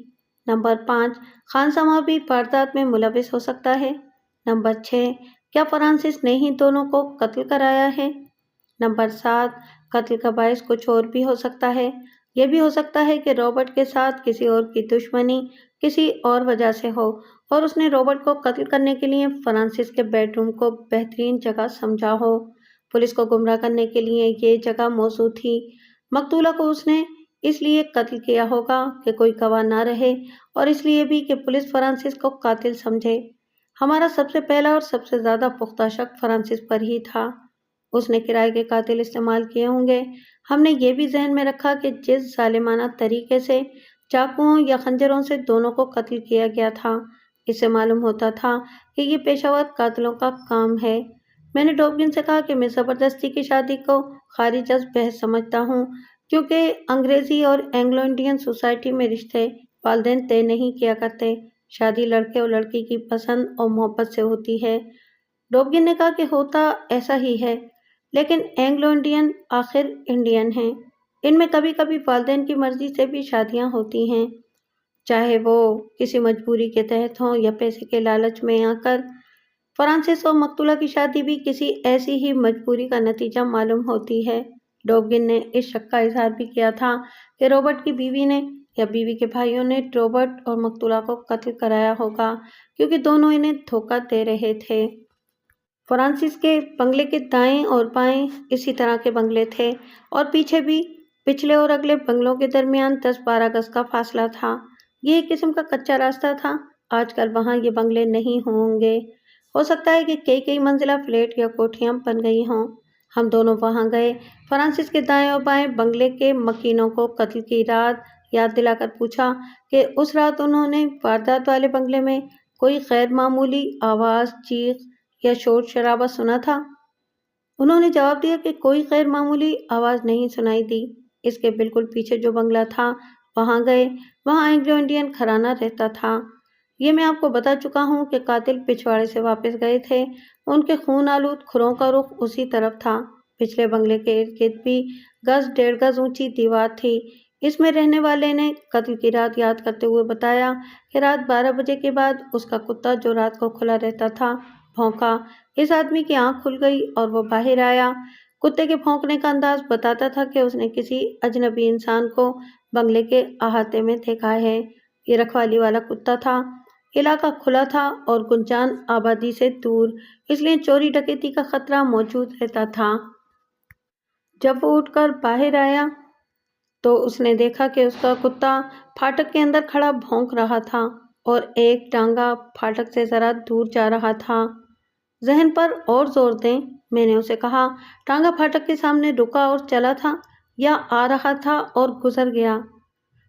نمبر 5، خانسامہ بھی واردات میں ملوث ہو سکتا ہے۔ نمبر 6، کیا فرانسس نے ہی دونوں کو قتل کرایا ہے؟ نمبر 7، قتل کا باعث کچھ اور بھی ہو سکتا ہے، یہ بھی ہو سکتا ہے کہ رابرٹ کے ساتھ کسی اور کی دشمنی کسی اور وجہ سے ہو اور اس نے رابرٹ کو قتل کرنے کے لیے فرانسس کے بیڈ روم کو بہترین جگہ سمجھا ہو۔ پولیس کو گمراہ کرنے کے لیے یہ جگہ موزوں تھی۔ مقتولہ کو اس نے اس لیے قتل کیا ہوگا کہ کوئی گواہ نہ رہے، اور اس لیے بھی کہ پولیس فرانسس کو قاتل سمجھے۔ ہمارا سب سے پہلا اور سب سے زیادہ پختہ شک فرانسس پر ہی تھا۔ اس نے کرائے کے قاتل استعمال کیے ہوں گے۔ ہم نے یہ بھی ذہن میں رکھا کہ جس ظالمانہ طریقے سے چاقوؤں یا خنجروں سے دونوں کو قتل کیا گیا تھا، اس سے معلوم ہوتا تھا کہ یہ پیشہ ور قاتلوں کا کام ہے۔ میں نے ڈوبگن سے کہا کہ میں زبردستی کی شادی کو خارج از بحث سمجھتا ہوں، کیونکہ انگریزی اور اینگلو انڈین سوسائٹی میں رشتے والدین طے نہیں کیا کرتے۔ شادی لڑکے اور لڑکی کی پسند اور محبت سے ہوتی ہے۔ ڈوبگن نے کہا کہ ہوتا ایسا ہی ہے، لیکن اینگلو انڈین آخر انڈین ہیں، ان میں کبھی کبھی والدین کی مرضی سے بھی شادیاں ہوتی ہیں، چاہے وہ کسی مجبوری کے تحت ہوں یا پیسے کے لالچ میں آ کر۔ فرانسس اور مقتولہ کی شادی بھی کسی ایسی ہی مجبوری کا نتیجہ معلوم ہوتی ہے۔ ڈوبگن نے اس شک کا اظہار بھی کیا تھا کہ رابرٹ کی بیوی نے یا بیوی کے بھائیوں نے رابرٹ اور مقتولہ کو قتل کرایا ہوگا، کیونکہ دونوں انہیں دھوکہ دے رہے تھے۔ فرانسس کے بنگلے کے دائیں اور بائیں اسی طرح کے بنگلے تھے، اور پیچھے بھی پچھلے اور اگلے بنگلوں کے درمیان 10-12 گز کا فاصلہ تھا۔ یہ ایک قسم کا کچا راستہ تھا۔ آج کل وہاں یہ بنگلے نہیں ہوں گے، ہو سکتا ہے کہ کئی منزلہ فلیٹ یا کوٹھیاں بن گئی ہوں۔ ہم دونوں وہاں گئے۔ فرانسس کے دائیں اور بائیں بنگلے کے مکینوں کو قتل کی رات یاد دلا کر پوچھا کہ اس رات انہوں نے واردات والے بنگلے میں کوئی غیر معمولی آواز، چیخ یا شور شرابہ سنا تھا؟ انہوں نے جواب دیا کہ کوئی غیر معمولی آواز نہیں سنائی دی۔ اس کے بالکل پیچھے جو بنگلہ تھا وہاں گئے، وہاں اینگلو انڈین گھرانہ رہتا تھا۔ یہ میں آپ کو بتا چکا ہوں کہ قاتل پچھواڑے سے واپس گئے تھے، ان کے خون آلود کھروں کا رخ اسی طرف تھا۔ پچھلے بنگلے کے ارد گرد بھی 1.5 گز اونچی دیوار تھی۔ اس میں رہنے والے نے قتل کی رات یاد کرتے ہوئے بتایا کہ رات 12 بجے کے بعد اس کا کتا جو رات کو کھلا رہتا تھا بھونکا۔ اس آدمی کی آنکھ کھل گئی اور وہ باہر آیا۔ کتے کے بھونکنے کا انداز بتاتا تھا کہ اس نے کسی اجنبی انسان کو بنگلے کے احاطے میں دیکھا ہے۔ یہ رکھوالی والا کتا تھا۔ علاقہ کھلا تھا اور گنجان آبادی سے دور، اس لیے چوری ڈکیتی کا خطرہ موجود رہتا تھا۔ جب وہ اٹھ کر باہر آیا تو اس نے دیکھا کہ اس کا کتا پھاٹک کے اندر کھڑا بھونک رہا تھا اور ایک ٹانگا پھاٹک سے ذرا دور جا رہا تھا۔ ذہن پر اور زور دیں، میں نے اسے کہا۔ ٹانگا پھاٹک کے سامنے رکا اور چلا تھا یا آ رہا تھا اور گزر گیا؟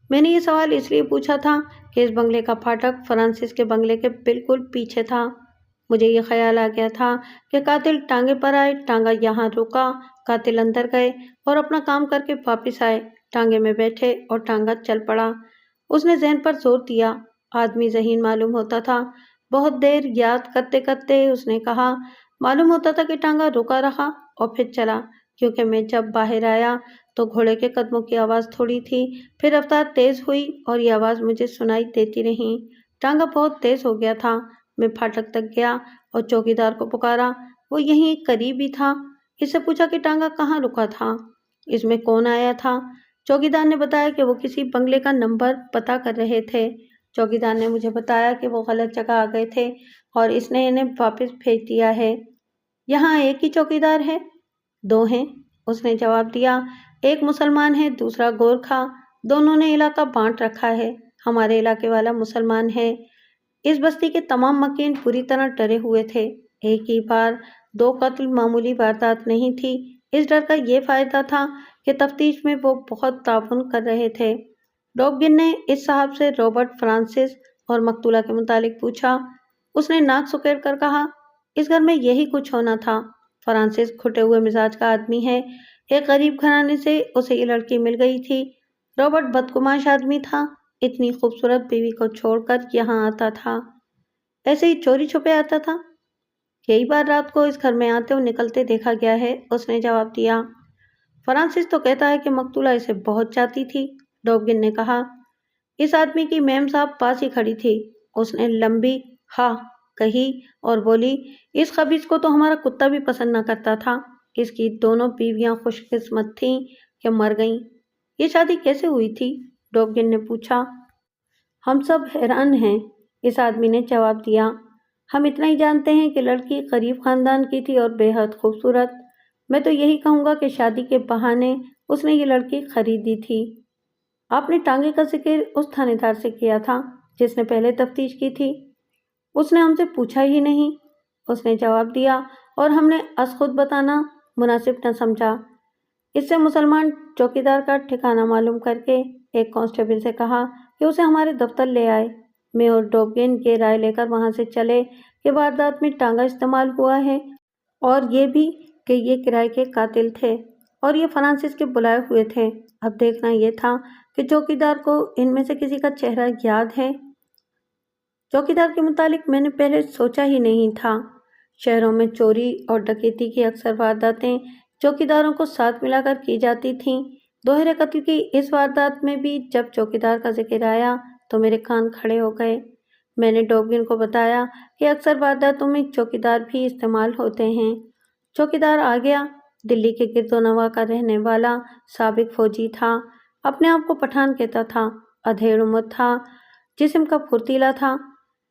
میں نے یہ سوال اس لیے پوچھا تھا کہ اس بنگلے کا پھاٹک فرانسس کے بنگلے کے بالکل پیچھے تھا۔ مجھے یہ خیال آ گیا تھا کہ قاتل ٹانگے پر آئے، ٹانگا یہاں رکا، قاتل اندر گئے اور اپنا کام کر کے واپس آئے، ٹانگے میں بیٹھے اور ٹانگا چل پڑا۔ اس نے ذہن پر زور دیا۔ آدمی ذہین معلوم ہوتا تھا۔ بہت دیر یاد کرتے کرتے اس نے کہا، معلوم ہوتا تھا کہ ٹانگا رکا رہا اور پھر چلا، کیونکہ میں جب باہر آیا تو گھوڑے کے قدموں کی آواز تھوڑی تھی، پھر رفتار تیز ہوئی اور یہ آواز مجھے سنائی دیتی رہی۔ ٹانگا بہت تیز ہو گیا تھا۔ میں پھاٹک تک گیا اور چوکیدار کو پکارا، وہ یہیں قریب ہی تھا۔ اس سے پوچھا کہ ٹانگا کہاں رکا تھا، اس میں کون آیا تھا؟ چوکیدار نے بتایا کہ وہ کسی بنگلے کا نمبر پتہ کر رہے تھے۔ چوکیدار نے مجھے بتایا کہ وہ غلط جگہ آ گئے تھے اور اس نے انہیں واپس بھیج دیا ہے۔ یہاں ایک ہی چوکیدار ہے؟ 2 ہیں، اس نے جواب دیا۔ ایک مسلمان ہے، دوسرا گورکھا۔ دونوں نے علاقہ بانٹ رکھا ہے۔ ہمارے علاقے والا مسلمان ہے۔ اس بستی کے تمام مکین پوری طرح ڈرے ہوئے تھے۔ ایک ہی بار 2 قتل معمولی واردات نہیں تھی۔ اس ڈر کا یہ فائدہ تھا کہ تفتیش میں وہ بہت تعاون کر رہے تھے۔ ڈوبگن نے اس صاحب سے رابرٹ، فرانسس اور مقتولہ کے متعلق پوچھا۔ اس نے ناک سکیڑ کر کہا، اس گھر میں یہی کچھ ہونا تھا۔ فرانسس کھٹے ہوئے مزاج کا آدمی ہے، ایک غریب گھرانے سے اسے یہ لڑکی مل گئی تھی۔ رابرٹ بدگماش آدمی تھا، اتنی خوبصورت بیوی کو چھوڑ کر یہاں آتا تھا، ایسے ہی چوری چھپے آتا تھا۔ کئی بار رات کو اس گھر میں آتے اور نکلتے دیکھا گیا ہے، اس نے جواب دیا۔ فرانسس تو کہتا ہے کہ مقتولہ اسے بہت چاہتی تھی، ڈوبگن نے کہا۔ اس آدمی کی میم صاحب پاس ہی کھڑی تھی۔ اس نے لمبی ہا کہی اور بولی، اس خبیث کو تو ہمارا کتا بھی پسند نہ کرتا تھا۔ اس کی دونوں بیویاں خوش قسمت تھیں کہ مر گئیں۔ یہ شادی کیسے ہوئی تھی؟ ڈوبگن نے پوچھا۔ ہم سب حیران ہیں، اس آدمی نے جواب دیا۔ ہم اتنا ہی جانتے ہیں کہ لڑکی غریب خاندان کی تھی اور بے حد خوبصورت۔ میں تو یہی کہوں گا کہ شادی کے بہانے اس نے یہ لڑکی خریدی تھی۔ آپ نے ٹانگے کا ذکر اس تھانے دار سے کیا تھا جس نے پہلے تفتیش کی تھی؟ اس نے ہم سے پوچھا ہی نہیں، اس نے جواب دیا، اور ہم نے از خود بتانا مناسب نہ سمجھا۔ اس سے مسلمان چوکیدار کا ٹھکانہ معلوم کر کے ایک کانسٹیبل سے کہا کہ اسے ہمارے دفتر لے آئے۔ میں اور ڈوبگن یہ رائے لے کر وہاں سے چلے کہ واردات میں ٹانگا استعمال ہوا ہے، اور یہ بھی کہ یہ کرائے کے قاتل تھے اور یہ فرانسس کے بلائے ہوئے تھے۔ اب دیکھنا یہ تھا کہ چوکیدار کو ان میں سے کسی کا چہرہ یاد ہے۔ چوکیدار کے متعلق میں نے پہلے سوچا ہی نہیں تھا۔ شہروں میں چوری اور ڈکیتی کی اکثر وارداتیں چوکیداروں کو ساتھ ملا کر کی جاتی تھیں۔ دوہرے قتل کی اس واردات میں بھی جب چوکیدار کا ذکر آیا تو میرے کان کھڑے ہو گئے۔ میں نے ڈوبگن کو بتایا کہ اکثر وارداتوں میں چوکیدار بھی استعمال ہوتے ہیں۔ چوکیدار آ گیا۔ دلی کے گرد و نواح کا رہنے والا سابق فوجی تھا، اپنے آپ کو پٹھان کہتا تھا، ادھیڑ عمر تھا، جسم کا پھرتیلا تھا۔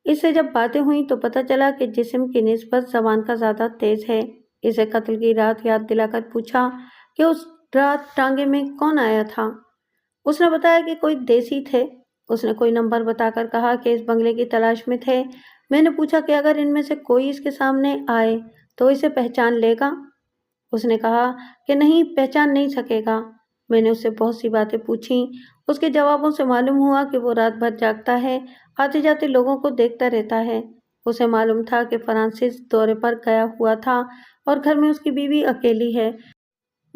اس سے جب باتیں ہوئیں تو پتہ چلا کہ جسم کی نسبت زبان کا زیادہ تیز ہے۔ اسے قتل کی رات یاد دلا کر پوچھا کہ اس رات ٹانگے میں کون آیا تھا۔ اس نے بتایا کہ کوئی دیسی تھے۔ اس نے کوئی نمبر بتا کر کہا کہ اس بنگلے کی تلاش میں تھے۔ میں نے پوچھا کہ اگر ان میں سے کوئی اس کے سامنے آئے تو اسے پہچان لے گا؟ اس نے کہا کہ نہیں، پہچان نہیں سکے گا۔ میں نے اس سے بہت سی باتیں پوچھیں۔ اس کے جوابوں سے معلوم ہوا کہ وہ رات بھر جاگتا ہے، آتے جاتے لوگوں کو دیکھتا رہتا ہے۔ اسے معلوم تھا کہ فرانسس دورے پر گیا ہوا تھا اور گھر میں اس کی بیوی اکیلی ہے۔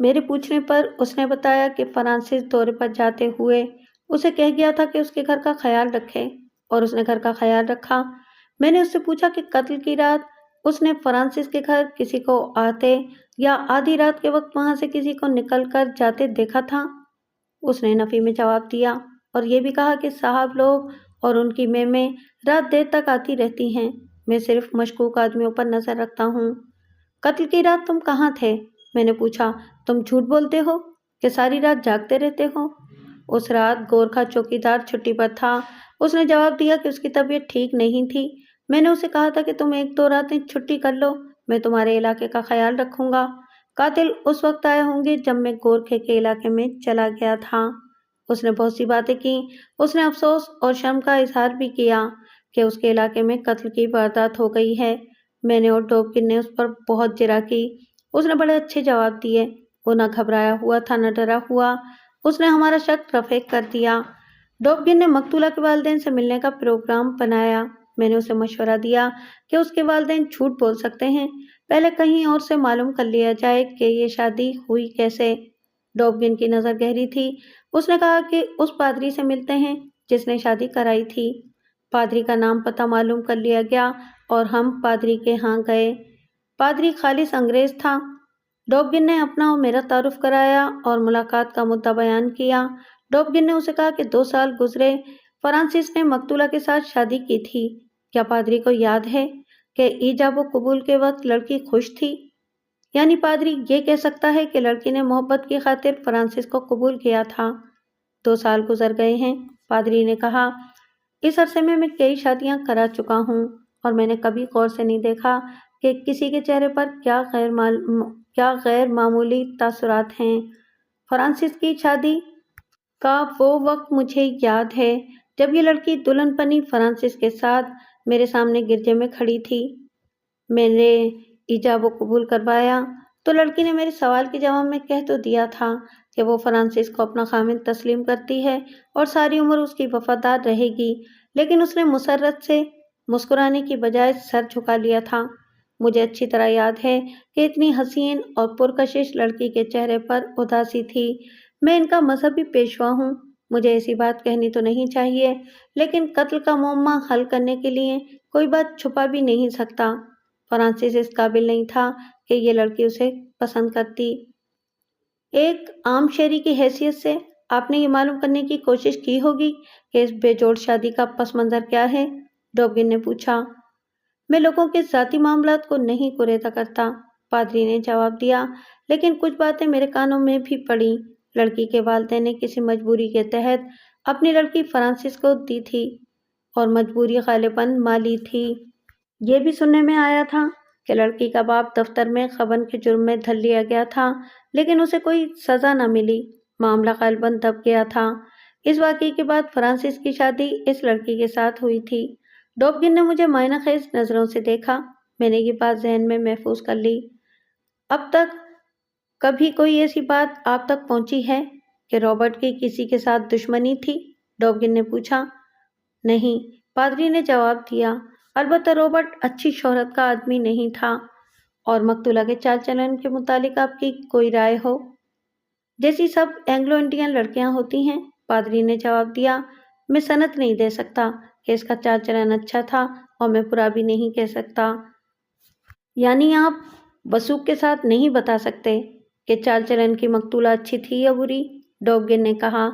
میرے پوچھنے پر اس نے بتایا کہ فرانسس دورے پر جاتے ہوئے اسے کہہ گیا تھا کہ اس کے گھر کا خیال رکھے، اور اس نے گھر کا خیال رکھا۔ میں نے اس سے پوچھا کہ قتل کی رات اس نے فرانسس کے گھر کسی کو آتے یا آدھی رات کے وقت وہاں سے کسی کو نکل کر جاتے دیکھا تھا؟ اس نے نفی میں جواب دیا، اور یہ بھی کہا کہ صاحب لوگ اور ان کی میمیں رات دیر تک آتی رہتی ہیں۔ میں صرف مشکوک آدمیوں پر نظر رکھتا ہوں۔ قتل کی رات تم کہاں تھے؟ میں نے پوچھا۔ تم جھوٹ بولتے ہو کہ ساری رات جاگتے رہتے ہو؟ اس رات گورکھا چوکیدار چھٹی پر تھا۔ اس نے جواب دیا کہ اس کی طبیعت ٹھیک نہیں تھی۔ میں نے اسے کہا تھا کہ تم ایک دو راتیں چھٹی کر لو، میں تمہارے علاقے کا خیال رکھوں گا۔ قاتل اس وقت آئے ہوں گے جب میں گورکھے کے علاقے میں چلا گیا تھا۔ اس نے بہت سی باتیں کی۔ اس نے افسوس اور شرم کا اظہار بھی کیا کہ اس کے علاقے میں قتل کی واردات ہو گئی ہے۔ میں نے اور ڈوبگن نے اس پر بہت جرا کی۔ اس نے بڑے اچھے جواب دیے۔ وہ نہ گھبرایا ہوا تھا نہ ڈرا ہوا۔ اس نے ہمارا شک رفع کر دیا۔ ڈوبگن نے مقتولہ کے والدین سے ملنے کا پروگرام بنایا۔ میں نے اسے مشورہ دیا کہ اس کے والدین جھوٹ بول سکتے ہیں، پہلے کہیں اور سے معلوم کر لیا جائے کہ یہ شادی ہوئی کیسے۔ ڈوبگن کی نظر گہری تھی۔ اس نے کہا کہ اس پادری سے ملتے ہیں جس نے شادی کرائی تھی۔ پادری کا نام پتہ معلوم کر لیا گیا اور ہم پادری کے ہاں گئے۔ پادری خالص انگریز تھا۔ ڈوبگن نے اپنا اور میرا تعارف کرایا اور ملاقات کا مدعا بیان کیا۔ ڈوبگن نے اسے کہا کہ 2 سال گزرے، فرانسس نے مقتولہ کے ساتھ شادی کی تھی۔ کیا پادری کو یاد ہے کہ ایجاب و قبول کے وقت لڑکی خوش تھی؟ یعنی پادری یہ کہہ سکتا ہے کہ لڑکی نے محبت کی خاطر فرانسس کو قبول کیا تھا۔ 2 سال گزر گئے ہیں، پادری نے کہا۔ اس عرصے میں کئی شادیاں کرا چکا ہوں، اور میں نے کبھی غور سے نہیں دیکھا کہ کسی کے چہرے پر کیا غیر معمولی تاثرات ہیں۔ فرانسس کی شادی کا وہ وقت مجھے یاد ہے جب یہ لڑکی دلہن بنی فرانسس کے ساتھ میرے سامنے گرجے میں کھڑی تھی۔ میں نے ایجاب و قبول کروایا تو لڑکی نے میرے سوال کے جواب میں کہہ تو دیا تھا کہ وہ فرانسس کو اپنا خامند تسلیم کرتی ہے اور ساری عمر اس کی وفادار رہے گی، لیکن اس نے مسرت سے مسکرانے کی بجائے سر جھکا لیا تھا۔ مجھے اچھی طرح یاد ہے کہ اتنی حسین اور پرکشش لڑکی کے چہرے پر اداسی تھی۔ میں ان کا مذہبی پیشوا ہوں، مجھے ایسی بات کہنی تو نہیں چاہیے، لیکن قتل کا معمہ حل کرنے کے لیے کوئی بات چھپا بھی نہیں سکتا۔ فرانسس اس قابل نہیں تھا کہ یہ لڑکی اسے پسند کرتی۔ ایک عام شہری کی حیثیت سے آپ نے یہ معلوم کرنے کی کوشش کی ہوگی کہ اس بے جوڑ شادی کا پس منظر کیا ہے؟ ڈوبگن نے پوچھا۔ میں لوگوں کے ذاتی معاملات کو نہیں کریدا کرتا، پادری نے جواب دیا، لیکن کچھ باتیں میرے کانوں میں بھی پڑیں۔ لڑکی کے والدین نے کسی مجبوری کے تحت اپنی لڑکی فرانسس کو دی تھی، اور مجبوری غالباً مالی تھی۔ یہ بھی سننے میں آیا تھا کہ لڑکی کا باپ دفتر میں خبن کے جرم میں دھل لیا گیا تھا، لیکن اسے کوئی سزا نہ ملی۔ معاملہ غالباً دب گیا تھا۔ اس واقعے کے بعد فرانسس کی شادی اس لڑکی کے ساتھ ہوئی تھی۔ ڈوبگن نے مجھے معنی خیز نظروں سے دیکھا۔ میں نے یہ بات ذہن میں محفوظ کر لی۔ اب تک کبھی کوئی ایسی بات آپ تک پہنچی ہے کہ رابرٹ کی کسی کے ساتھ دشمنی تھی؟ ڈوبگن نے پوچھا۔ نہیں، پادری نے جواب دیا۔ البتہ رابرٹ اچھی شہرت کا آدمی نہیں تھا۔ اور مقتولہ کے چال چلن کے متعلق آپ کی کوئی رائے ہو؟ جیسی سب اینگلو انڈین لڑکیاں ہوتی ہیں، پادری نے جواب دیا۔ میں سند نہیں دے سکتا کہ اس کا چال چلن اچھا تھا، اور میں برا بھی نہیں کہہ سکتا۔ یعنی آپ وثوق کے ساتھ نہیں بتا سکتے کہ چال چلن کی مقتولہ اچھی تھی یا بری؟ ڈوبگن نے کہا۔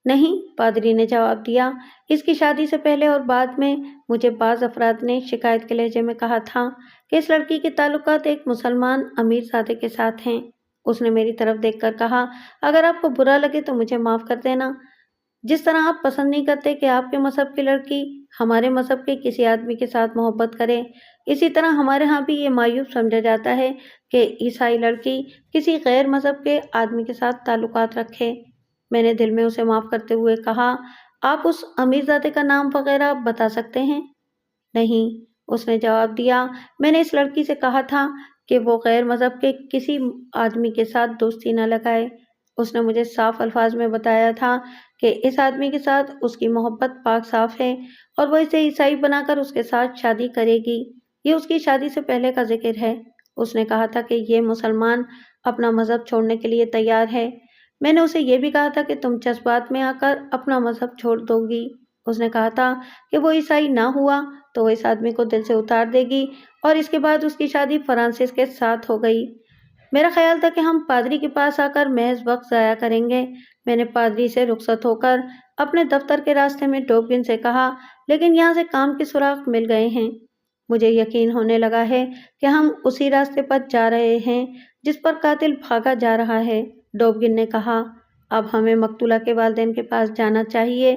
نہیں، پادری نے جواب دیا۔ اس کی شادی سے پہلے اور بعد میں مجھے بعض افراد نے شکایت کے لہجے میں کہا تھا کہ اس لڑکی کے تعلقات ایک مسلمان امیر زادے کے ساتھ ہیں۔ اس نے میری طرف دیکھ کر کہا، اگر آپ کو برا لگے تو مجھے معاف کر دینا۔ جس طرح آپ پسند نہیں کرتے کہ آپ کے مذہب کی لڑکی ہمارے مذہب کے کسی آدمی کے ساتھ محبت کرے، اسی طرح ہمارے ہاں بھی یہ معیوب سمجھا جاتا ہے کہ عیسائی لڑکی کسی غیر مذہب کے آدمی کے ساتھ تعلقات رکھے۔ میں نے دل میں اسے معاف کرتے ہوئے کہا، آپ اس امیر زادے کا نام وغیرہ بتا سکتے ہیں؟ نہیں، اس نے جواب دیا۔ میں نے اس لڑکی سے کہا تھا کہ وہ غیر مذہب کے کسی آدمی کے ساتھ دوستی نہ لگائے۔ اس نے مجھے صاف الفاظ میں بتایا تھا کہ اس آدمی کے ساتھ اس کی محبت پاک صاف ہے، اور وہ اسے عیسائی بنا کر اس کے ساتھ شادی کرے گی۔ یہ اس کی شادی سے پہلے کا ذکر ہے۔ اس نے کہا تھا کہ یہ مسلمان اپنا مذہب چھوڑنے کے لیے تیار ہے۔ میں نے اسے یہ بھی کہا تھا کہ تم جذبات میں آ کر اپنا مذہب چھوڑ دو گی۔ اس نے کہا تھا کہ وہ عیسائی نہ ہوا تو وہ اس آدمی کو دل سے اتار دے گی، اور اس کے بعد اس کی شادی فرانسس کے ساتھ ہو گئی۔ میرا خیال تھا کہ ہم پادری کے پاس آ کر محض وقت ضائع کریں گے۔ میں نے پادری سے رخصت ہو کر اپنے دفتر کے راستے میں ڈوبگن سے کہا، لیکن یہاں سے کام کے سراغ مل گئے ہیں۔ مجھے یقین ہونے لگا ہے کہ ہم اسی راستے پر جا رہے ہیں جس پر قاتل بھاگا جا رہا ہے۔ ڈوبگن نے کہا، اب ہمیں مقتولہ کے والدین کے پاس جانا چاہیے۔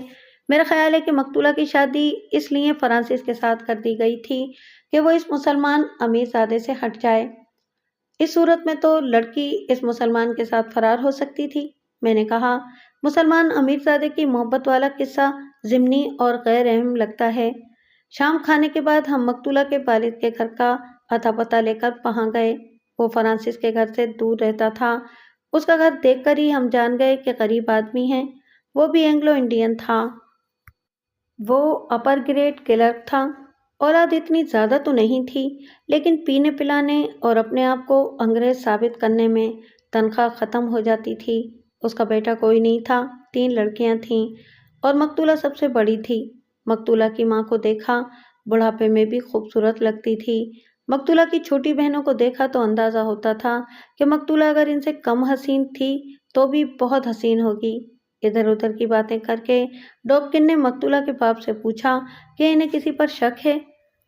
میرا خیال ہے کہ مقتولہ کی شادی اس لیے فرانسس کے ساتھ کر دی گئی تھی کہ وہ اس مسلمان امیر زادے سے ہٹ جائے۔ اس صورت میں تو لڑکی اس مسلمان کے ساتھ فرار ہو سکتی تھی۔ میں نے کہا، مسلمان امیر زادے کی محبت والا قصہ ضمنی اور غیر اہم لگتا ہے۔ شام کھانے کے بعد ہم مقتولہ کے والد کے گھر کا اتا پتہ لے کر وہاں گئے۔ وہ فرانسس کے گھر سے دور رہتا تھا۔ اس کا گھر دیکھ کر ہی ہم جان گئے کہ غریب آدمی ہے۔ وہ بھی اینگلو انڈین تھا۔ وہ اپر گریڈ کلرک تھا۔ اولاد اتنی زیادہ تو نہیں تھی، لیکن پینے پلانے اور اپنے آپ کو انگریز ثابت کرنے میں تنخواہ ختم ہو جاتی تھی۔ اس کا بیٹا کوئی نہیں تھا، 3 لڑکیاں تھیں، اور مقتولہ سب سے بڑی تھی۔ مقتولہ کی ماں کو دیکھا، بڑھاپے میں بھی خوبصورت لگتی تھی۔ مقتولہ کی چھوٹی بہنوں کو دیکھا تو اندازہ ہوتا تھا کہ مقتولہ اگر ان سے کم حسین تھی تو بھی بہت حسین ہوگی۔ ادھر ادھر کی باتیں کر کے ڈوبگن نے مقتولہ کے باپ سے پوچھا کہ انہیں کسی پر شک ہے۔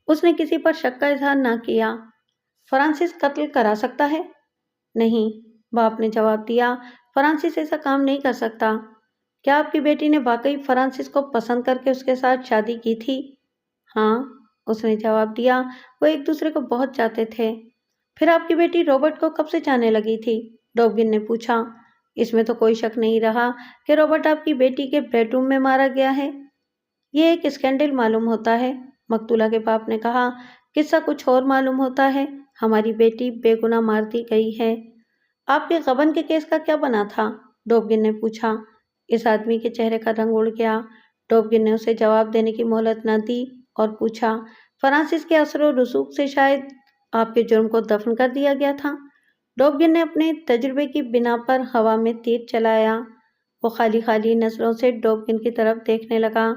اس نے کسی پر شک کا اظہار نہ کیا۔ فرانسس قتل کرا سکتا ہے؟ نہیں، باپ نے جواب دیا، فرانسس ایسا کام نہیں کر سکتا۔ کیا آپ کی بیٹی نے واقعی فرانسس کو پسند کر کے اس کے ساتھ شادی کی تھی؟ ہاں، اس نے جواب دیا، وہ ایک دوسرے کو بہت چاہتے تھے۔ پھر آپ کی بیٹی رابرٹ کو کب سے چاہنے لگی تھی؟ ڈوبگن نے پوچھا۔ اس میں تو کوئی شک نہیں رہا کہ رابرٹ آپ کی بیٹی کے بیڈ روم میں مارا گیا ہے۔ یہ ایک اسکینڈل معلوم ہوتا ہے، مقتولہ کے باپ نے کہا۔ قصہ کچھ اور معلوم ہوتا ہے۔ ہماری بیٹی بے گناہ مار دی گئی ہے۔ آپ کے غبن کے کیس کا کیا بنا تھا؟ ڈوبگن نے پوچھا۔ اس آدمی کے چہرے کا رنگ اڑ گیا۔ ڈوبگن نے اسے جواب دینے کی مہلت نہ دی اور پوچھا، فرانسس کے اثر و رسوخ سے شاید آپ کے جرم کو دفن کر دیا گیا تھا؟ ڈوبگن نے اپنے تجربے کی بنا پر ہوا میں تیر چلایا۔ وہ خالی خالی نظروں سے ڈوبگن کی طرف دیکھنے لگا۔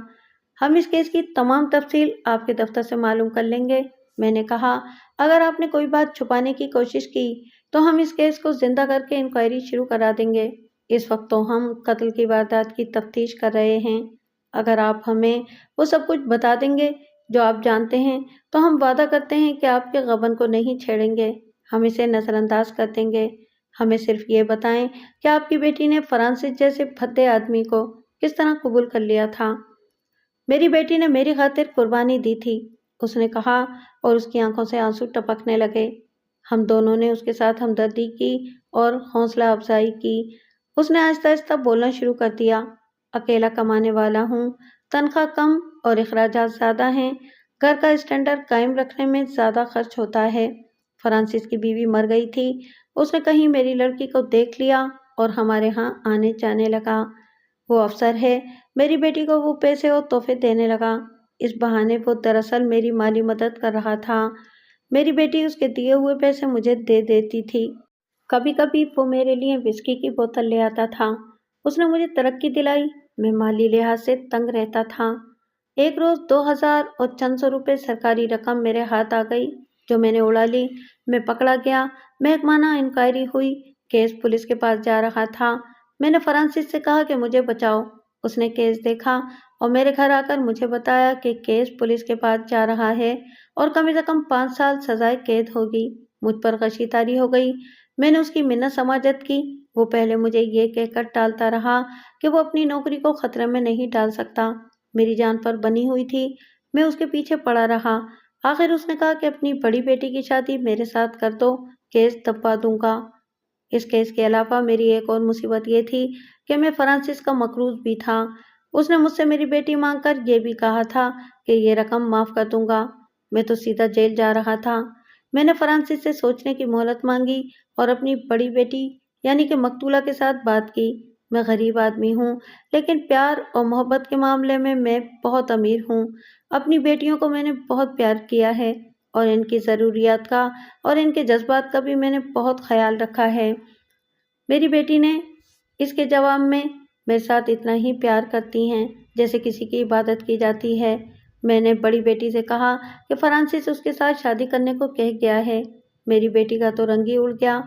ہم اس کیس کی تمام تفصیل آپ کے دفتر سے معلوم کر لیں گے، میں نے کہا۔ اگر آپ نے کوئی بات چھپانے کی کوشش کی تو ہم اس کیس کو زندہ کر کے انکوائری شروع کرا دیں گے۔ اس وقت تو ہم قتل کی واردات کی تفتیش کر رہے ہیں۔ اگر آپ ہمیں وہ سب کچھ بتا دیں گے جو آپ جانتے ہیں تو ہم وعدہ کرتے ہیں کہ آپ کے غبن کو نہیں چھیڑیں گے، ہم اسے نظر انداز کر دیں گے۔ ہمیں صرف یہ بتائیں کہ آپ کی بیٹی نے فرانسس جیسے بھدے آدمی کو کس طرح قبول کر لیا تھا؟ میری بیٹی نے میری خاطر قربانی دی تھی۔ اس نے کہا اور اس کی آنکھوں سے آنسو ٹپکنے لگے۔ ہم دونوں نے اس کے ساتھ ہمدردی کی اور حوصلہ افزائی کی۔ اس نے آہستہ آہستہ بولنا شروع کر دیا۔ اکیلا کمانے والا ہوں، تنخواہ کم اور اخراجات زیادہ ہیں، گھر کا اسٹینڈرڈ قائم رکھنے میں زیادہ خرچ ہوتا ہے۔ فرانسس کی بیوی مر گئی تھی۔ اس نے کہیں میری لڑکی کو دیکھ لیا اور ہمارے ہاں آنے جانے لگا۔ وہ افسر ہے، میری بیٹی کو وہ پیسے اور تحفے دینے لگا۔ اس بہانے وہ دراصل میری مالی مدد کر رہا تھا۔ میری بیٹی اس کے دیے ہوئے پیسے مجھے دے دیتی تھی۔ کبھی کبھی وہ میرے لیے وسکی کی بوتل لے آتا تھا۔ اس نے مجھے ترقی دلائی۔ میں مالی لحاظ سے تنگ رہتا تھا۔ ایک روز 2000 اور چند سو روپے سرکاری رقم میرے ہاتھ آ گئی جو میں نے اڑا لی۔ میں پکڑا گیا۔ محکمانہ انکوائری ہوئی۔ کیس پولیس کے پاس جا رہا تھا۔ میں نے فرانسس سے کہا کہ مجھے بچاؤ۔ اس نے کیس دیکھا اور میرے گھر آ کر مجھے بتایا کہ کیس پولیس کے پاس جا رہا ہے اور کم از کم 5 سال سزائے قید ہوگی۔ مجھ پر غشی طاری ہو گئی۔ میں نے اس کی منت سماجت کی۔ وہ پہلے مجھے یہ کہہ کر ٹالتا رہا کہ وہ اپنی نوکری کو خطرے میں نہیں ڈال سکتا۔ میری جان پر بنی ہوئی تھی۔ میں اس کے پیچھے پڑا رہا۔ آخر اس نے کہا کہ اپنی بڑی بیٹی کی شادی میرے ساتھ کر دو، کیس دبا دوں گا۔ اس کیس کے علاوہ میری ایک اور مصیبت یہ تھی کہ میں فرانسس کا مقروض بھی تھا۔ اس نے مجھ سے میری بیٹی مانگ کر یہ بھی کہا تھا کہ یہ رقم معاف کر دوں گا۔ میں تو سیدھا جیل جا رہا تھا۔ میں نے فرانسس سے سوچنے کی مہلت مانگی اور اپنی بڑی بیٹی یعنی کہ مقتولہ کے ساتھ بات کی۔ میں غریب آدمی ہوں لیکن پیار اور محبت کے معاملے میں بہت امیر ہوں۔ اپنی بیٹیوں کو میں نے بہت پیار کیا ہے اور ان کی ضروریات کا اور ان کے جذبات کا بھی میں نے بہت خیال رکھا ہے۔ میری بیٹی نے اس کے جواب میں میرے ساتھ اتنا ہی پیار کرتی ہیں جیسے کسی کی عبادت کی جاتی ہے۔ میں نے بڑی بیٹی سے کہا کہ فرانسس اس کے ساتھ شادی کرنے کو کہہ گیا ہے۔ میری بیٹی کا تو رنگ ہی اڑ گیا۔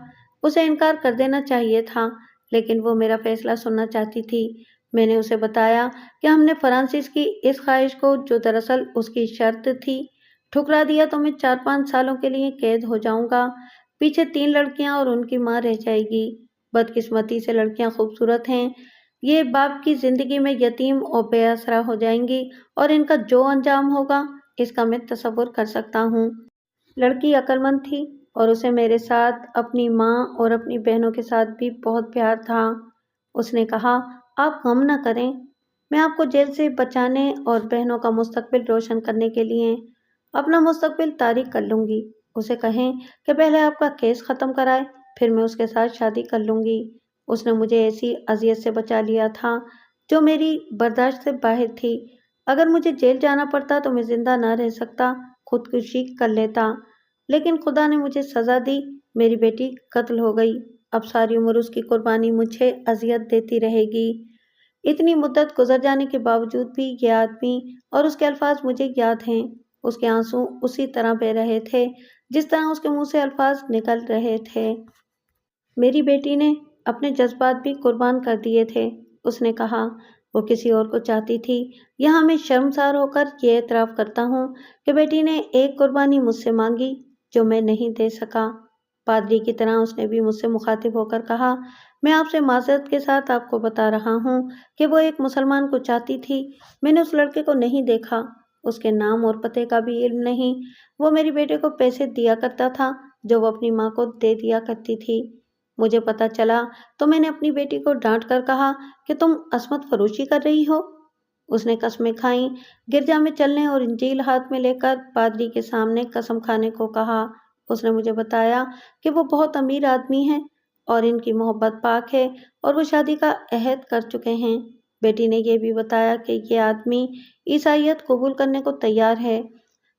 اسے انکار کر دینا چاہیے تھا لیکن وہ میرا فیصلہ سننا چاہتی تھی۔ میں نے اسے بتایا کہ ہم نے فرانسس کی اس خواہش کو جو دراصل اس کی شرط تھی ٹھکرا دیا تو میں 4-5 سالوں کے لیے قید ہو جاؤں گا۔ پیچھے 3 لڑکیاں اور ان کی ماں رہ جائے گی۔ بدقسمتی سے لڑکیاں خوبصورت ہیں۔ یہ باپ کی زندگی میں یتیم اور بے آسرا ہو جائیں گی اور ان کا جو انجام ہوگا اس کا میں تصور کر سکتا ہوں۔ لڑکی عقل مند تھی اور اسے میرے ساتھ، اپنی ماں اور اپنی بہنوں کے ساتھ بھی بہت پیار تھا۔ اس نے کہا آپ غم نہ کریں، میں آپ کو جیل سے بچانے اور بہنوں کا مستقبل روشن کرنے کے لیے اپنا مستقبل تاریک کر لوں گی۔ اسے کہیں کہ پہلے آپ کا کیس ختم کرائے پھر میں اس کے ساتھ شادی کر لوں گی۔ اس نے مجھے ایسی اذیت سے بچا لیا تھا جو میری برداشت سے باہر تھی۔ اگر مجھے جیل جانا پڑتا تو میں زندہ نہ رہ سکتا، خودکشی کر لیتا، لیکن خدا نے مجھے سزا دی۔ میری بیٹی قتل ہو گئی۔ اب ساری عمر اس کی قربانی مجھے اذیت دیتی رہے گی۔ اتنی مدت گزر جانے کے باوجود بھی یہ آدمی اور اس کے الفاظ مجھے یاد ہیں۔ اس کے آنسو اسی طرح بہہ رہے تھے جس طرح اس کے منہ سے الفاظ نکل رہے تھے۔ میری بیٹی نے اپنے جذبات بھی قربان کر دیے تھے۔ اس نے کہا وہ کسی اور کو چاہتی تھی۔ یہاں میں شرمسار ہو کر یہ اعتراف کرتا ہوں کہ بیٹی نے ایک قربانی مجھ سے مانگی جو میں نہیں دے سکا۔ پادری کی طرح اس نے بھی مجھ سے مخاطب ہو کر کہا میں آپ سے معذرت کے ساتھ آپ کو بتا رہا ہوں کہ وہ ایک مسلمان کو چاہتی تھی۔ میں نے اس لڑکے کو نہیں دیکھا، اس کے نام اور پتے کا بھی علم نہیں۔ وہ میری بیٹے کو پیسے دیا کرتا تھا جو وہ اپنی ماں کو دے دیا کرتی تھی۔ مجھے پتا چلا تو میں نے اپنی بیٹی کو ڈانٹ کر کہا کہ تم عصمت فروشی کر رہی ہو۔ اس نے قسمیں کھائیں، گرجا میں چلنے اور انجیل ہاتھ میں لے کر پادری کے سامنے قسم کھانے کو کہا۔ اس نے مجھے بتایا کہ وہ بہت امیر آدمی ہیں اور ان کی محبت پاک ہے اور وہ شادی کا عہد کر چکے ہیں۔ بیٹی نے یہ بھی بتایا کہ یہ آدمی عیسائیت قبول کرنے کو تیار ہے۔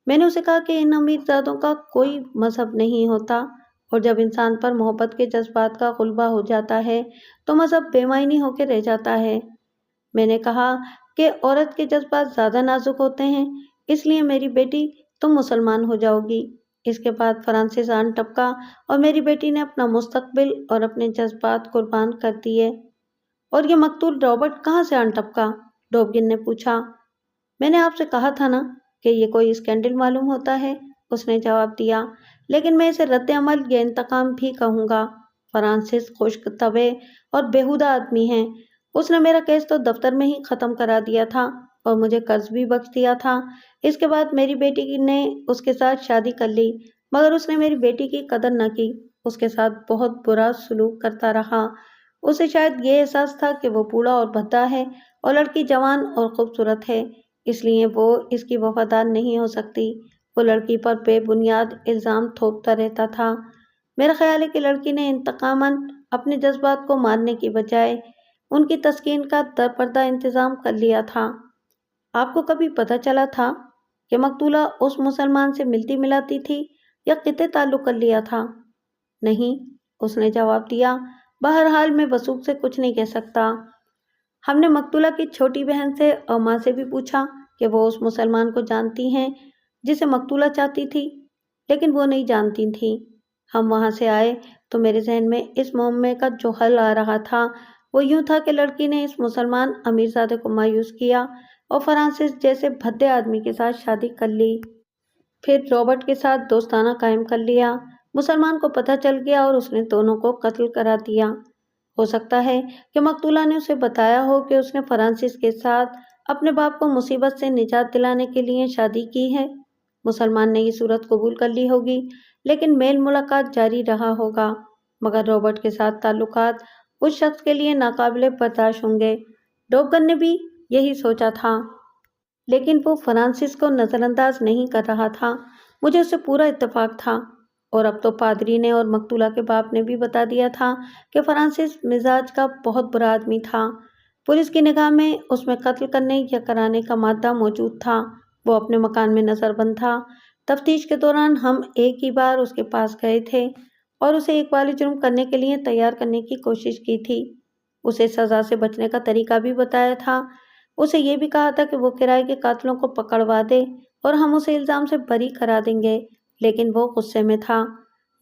میں نے اسے کہا کہ ان امیرزادوں کا کوئی مذہب نہیں ہوتا اور جب انسان پر محبت کے جذبات کا غلبہ ہو جاتا ہے تو مذہب بے معنی ہو کے رہ جاتا ہے۔ میں نے کہا کہ عورت کے جذبات زیادہ نازک ہوتے ہیں، اس لیے میری بیٹی تم مسلمان ہو جاؤ گی۔ اس کے بعد فرانسس آن ٹپکا اور میری بیٹی نے اپنا مستقبل اور اپنے جذبات قربان کر دیے۔ اور یہ مقتول رابرٹ کہاں سے آن ٹپکا؟ ڈوبگن نے پوچھا۔ میں نے آپ سے کہا تھا نا کہ یہ کوئی اسکینڈل معلوم ہوتا ہے، اس نے جواب دیا، لیکن میں اسے رد عمل یا انتقام بھی کہوں گا۔ فرانسس خشک طبع اور بیہودہ آدمی ہے۔ اس نے میرا کیس تو دفتر میں ہی ختم کرا دیا تھا اور مجھے قرض بھی بخش دیا تھا۔ اس کے بعد میری بیٹی نے اس کے ساتھ شادی کر لی، مگر اس نے میری بیٹی کی قدر نہ کی، اس کے ساتھ بہت برا سلوک کرتا رہا۔ اسے شاید یہ احساس تھا کہ وہ بوڑھا اور بھدا ہے اور لڑکی جوان اور خوبصورت ہے، اس لیے وہ اس کی وفادار نہیں ہو سکتی۔ وہ لڑکی پر بے بنیاد الزام تھوپتا رہتا تھا۔ میرا خیال ہے کہ لڑکی نے انتقاماً اپنے جذبات کو مارنے کی بجائے ان کی تسکین کا درپردہ انتظام کر لیا تھا۔ آپ کو کبھی پتہ چلا تھا کہ مقتولہ اس مسلمان سے ملتی ملاتی تھی یا قطعی تعلق کر لیا تھا؟ نہیں، اس نے جواب دیا۔ بہرحال میں وثوق سے کچھ نہیں کہہ سکتا۔ ہم نے مقتولہ کی چھوٹی بہن سے اور ماں سے بھی پوچھا کہ وہ اس مسلمان کو جانتی ہیں جسے مقتولہ چاہتی تھی، لیکن وہ نہیں جانتی تھیں۔ ہم وہاں سے آئے تو میرے ذہن میں اس معمے کا جو حل آ رہا تھا وہ یوں تھا کہ لڑکی نے اس مسلمان امیر زادے کو مایوس کیا اور فرانسس جیسے بھدے آدمی کے ساتھ شادی کر لی، پھر رابرٹ کے ساتھ دوستانہ قائم کر لیا۔ مسلمان کو پتہ چل گیا اور اس نے دونوں کو قتل کرا دیا۔ ہو سکتا ہے کہ مقتولہ نے اسے بتایا ہو کہ اس نے فرانسس کے ساتھ اپنے باپ کو مصیبت سے نجات دلانے کے لیے شادی کی ہے۔ مسلمان نے یہ صورت قبول کر لی ہوگی، لیکن میل ملاقات جاری رہا ہوگا، مگر رابرٹ کے ساتھ تعلقات اس شخص کے لیے ناقابل برداشت ہوں گے۔ ڈوگن نے بھی یہی سوچا تھا، لیکن وہ فرانسس کو نظر انداز نہیں کر رہا تھا۔ مجھے اس سے پورا اتفاق تھا، اور اب تو پادری نے اور مقتولہ کے باپ نے بھی بتا دیا تھا کہ فرانسس مزاج کا بہت برا آدمی تھا۔ پولیس کی نگاہ میں اس میں قتل کرنے یا کرانے کا مادہ موجود تھا۔ وہ اپنے مکان میں نظر بند تھا۔ تفتیش کے دوران ہم ایک ہی بار اس کے پاس گئے تھے اور اسے ایک بار جرم کرنے کے لیے تیار کرنے کی کوشش کی تھی۔ اسے سزا سے بچنے کا طریقہ بھی بتایا تھا۔ اسے یہ بھی کہا تھا کہ وہ کرائے کے قاتلوں کو پکڑوا دے اور ہم اسے الزام سے بری کرا دیں گے، لیکن وہ غصے میں تھا۔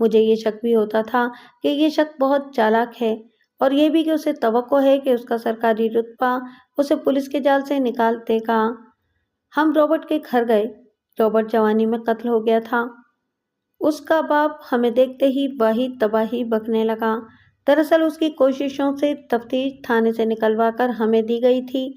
مجھے یہ شک بھی ہوتا تھا کہ یہ شخص بہت چالاک ہے، اور یہ بھی کہ اسے توقع ہے کہ اس کا سرکاری رتبہ اسے پولیس کے جال سے نکال دے گا۔ ہم رابرٹ کے گھر گئے۔ رابرٹ جوانی میں قتل ہو گیا تھا۔ اس کا باپ ہمیں دیکھتے ہی واہی تباہی بکنے لگا۔ دراصل اس کی کوششوں سے تفتیش تھانے سے نکلوا کر ہمیں دی گئی تھی۔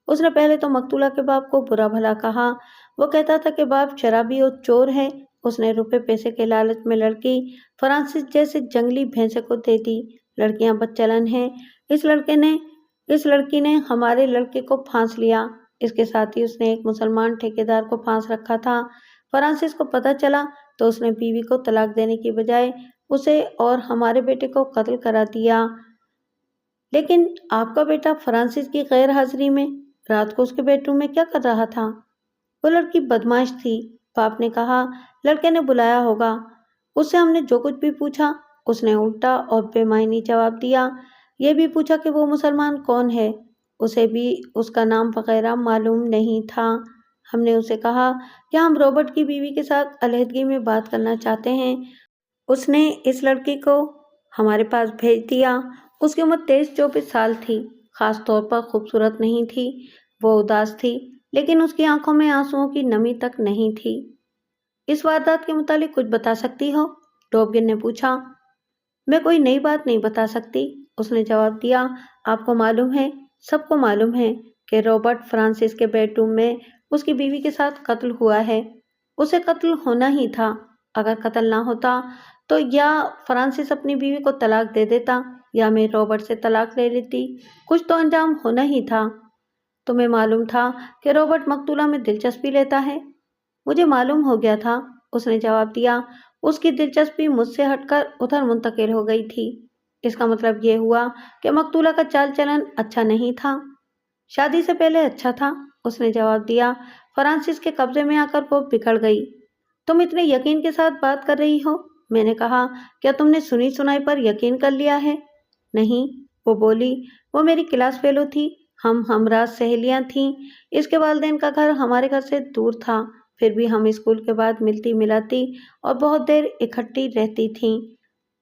اس نے پہلے تو مقتولہ کے باپ کو برا بھلا کہا۔ وہ کہتا تھا کہ باپ شرابی اور چور ہے۔ اس نے روپے پیسے کے لالچ میں لڑکی فرانسس جیسے جنگلی بھینسے کو دے دی۔ لڑکیاں بد چلن ہیں۔ اس لڑکی نے ہمارے لڑکے کو پھانس لیا۔ اس کے ساتھ ہی اس نے ایک مسلمان ٹھیکیدار کو پھانس رکھا تھا۔ فرانسس کو پتہ چلا تو اس نے بیوی کو طلاق دینے کی بجائے اسے اور ہمارے بیٹے کو قتل کرا دیا۔ لیکن آپ کا بیٹا فرانسس کی غیر حاضری میں رات کو اس کے بیڈ روم میں کیا کر رہا تھا؟ وہ لڑکی بدمعاش تھی، باپ نے کہا۔ لڑکے نے بلایا ہوگا۔ اس سے ہم نے جو کچھ بھی پوچھا اس نے الٹا اور بے معنی جواب دیا۔ یہ بھی پوچھا کہ وہ مسلمان کون ہے، اسے بھی اس کا نام وغیرہ معلوم نہیں تھا۔ ہم نے اسے کہا کہ ہم رابرٹ کی بیوی کے ساتھ علیحدگی میں بات کرنا چاہتے ہیں۔ اس نے اس لڑکی کو ہمارے پاس بھیج دیا۔ اس کی عمر 23-24 سال تھی، خاص طور پر خوبصورت نہیں تھی۔ وہ اداس تھی، لیکن اس کی آنکھوں میں آنسوؤں کی نمی تک نہیں تھی۔ اس واردات کے متعلق کچھ بتا سکتی ہو؟ ڈوگن نے پوچھا۔ میں کوئی نئی بات نہیں بتا سکتی، اس نے جواب دیا۔ آپ کو معلوم ہے، سب کو معلوم ہے کہ رابرٹ فرانسس کے بیڈ روم میں اس کی بیوی کے ساتھ قتل ہوا ہے۔ اسے قتل ہونا ہی تھا۔ اگر قتل نہ ہوتا تو یا فرانسس اپنی بیوی کو طلاق دے دیتا یا میں رابرٹ سے طلاق لے لیتی، کچھ تو انجام ہونا ہی تھا۔ تمہیں معلوم تھا کہ رابرٹ مقتولہ میں دلچسپی لیتا ہے؟ مجھے معلوم ہو گیا تھا، اس نے جواب دیا۔ اس کی دلچسپی مجھ سے ہٹ کر ادھر منتقل ہو گئی تھی۔ اس کا مطلب یہ ہوا کہ مقتولہ کا چال چلن اچھا نہیں تھا۔ شادی سے پہلے اچھا تھا، اس نے جواب دیا۔ فرانسس کے قبضے میں آ کر وہ بگڑ گئی۔ تم اتنے یقین کے ساتھ بات کر رہی ہو، میں نے کہا۔ کیا تم نے سنی سنائی پر یقین کر لیا ہے؟ نہیں، وہ بولی۔ وہ میری کلاس فیلو تھی، ہم ہمراز سہیلیاں تھیں۔ اس کے والدین کا گھر ہمارے گھر سے دور تھا، پھر بھی ہم اسکول کے بعد ملتی ملاتی اور بہت دیر اکٹھی رہتی تھیں۔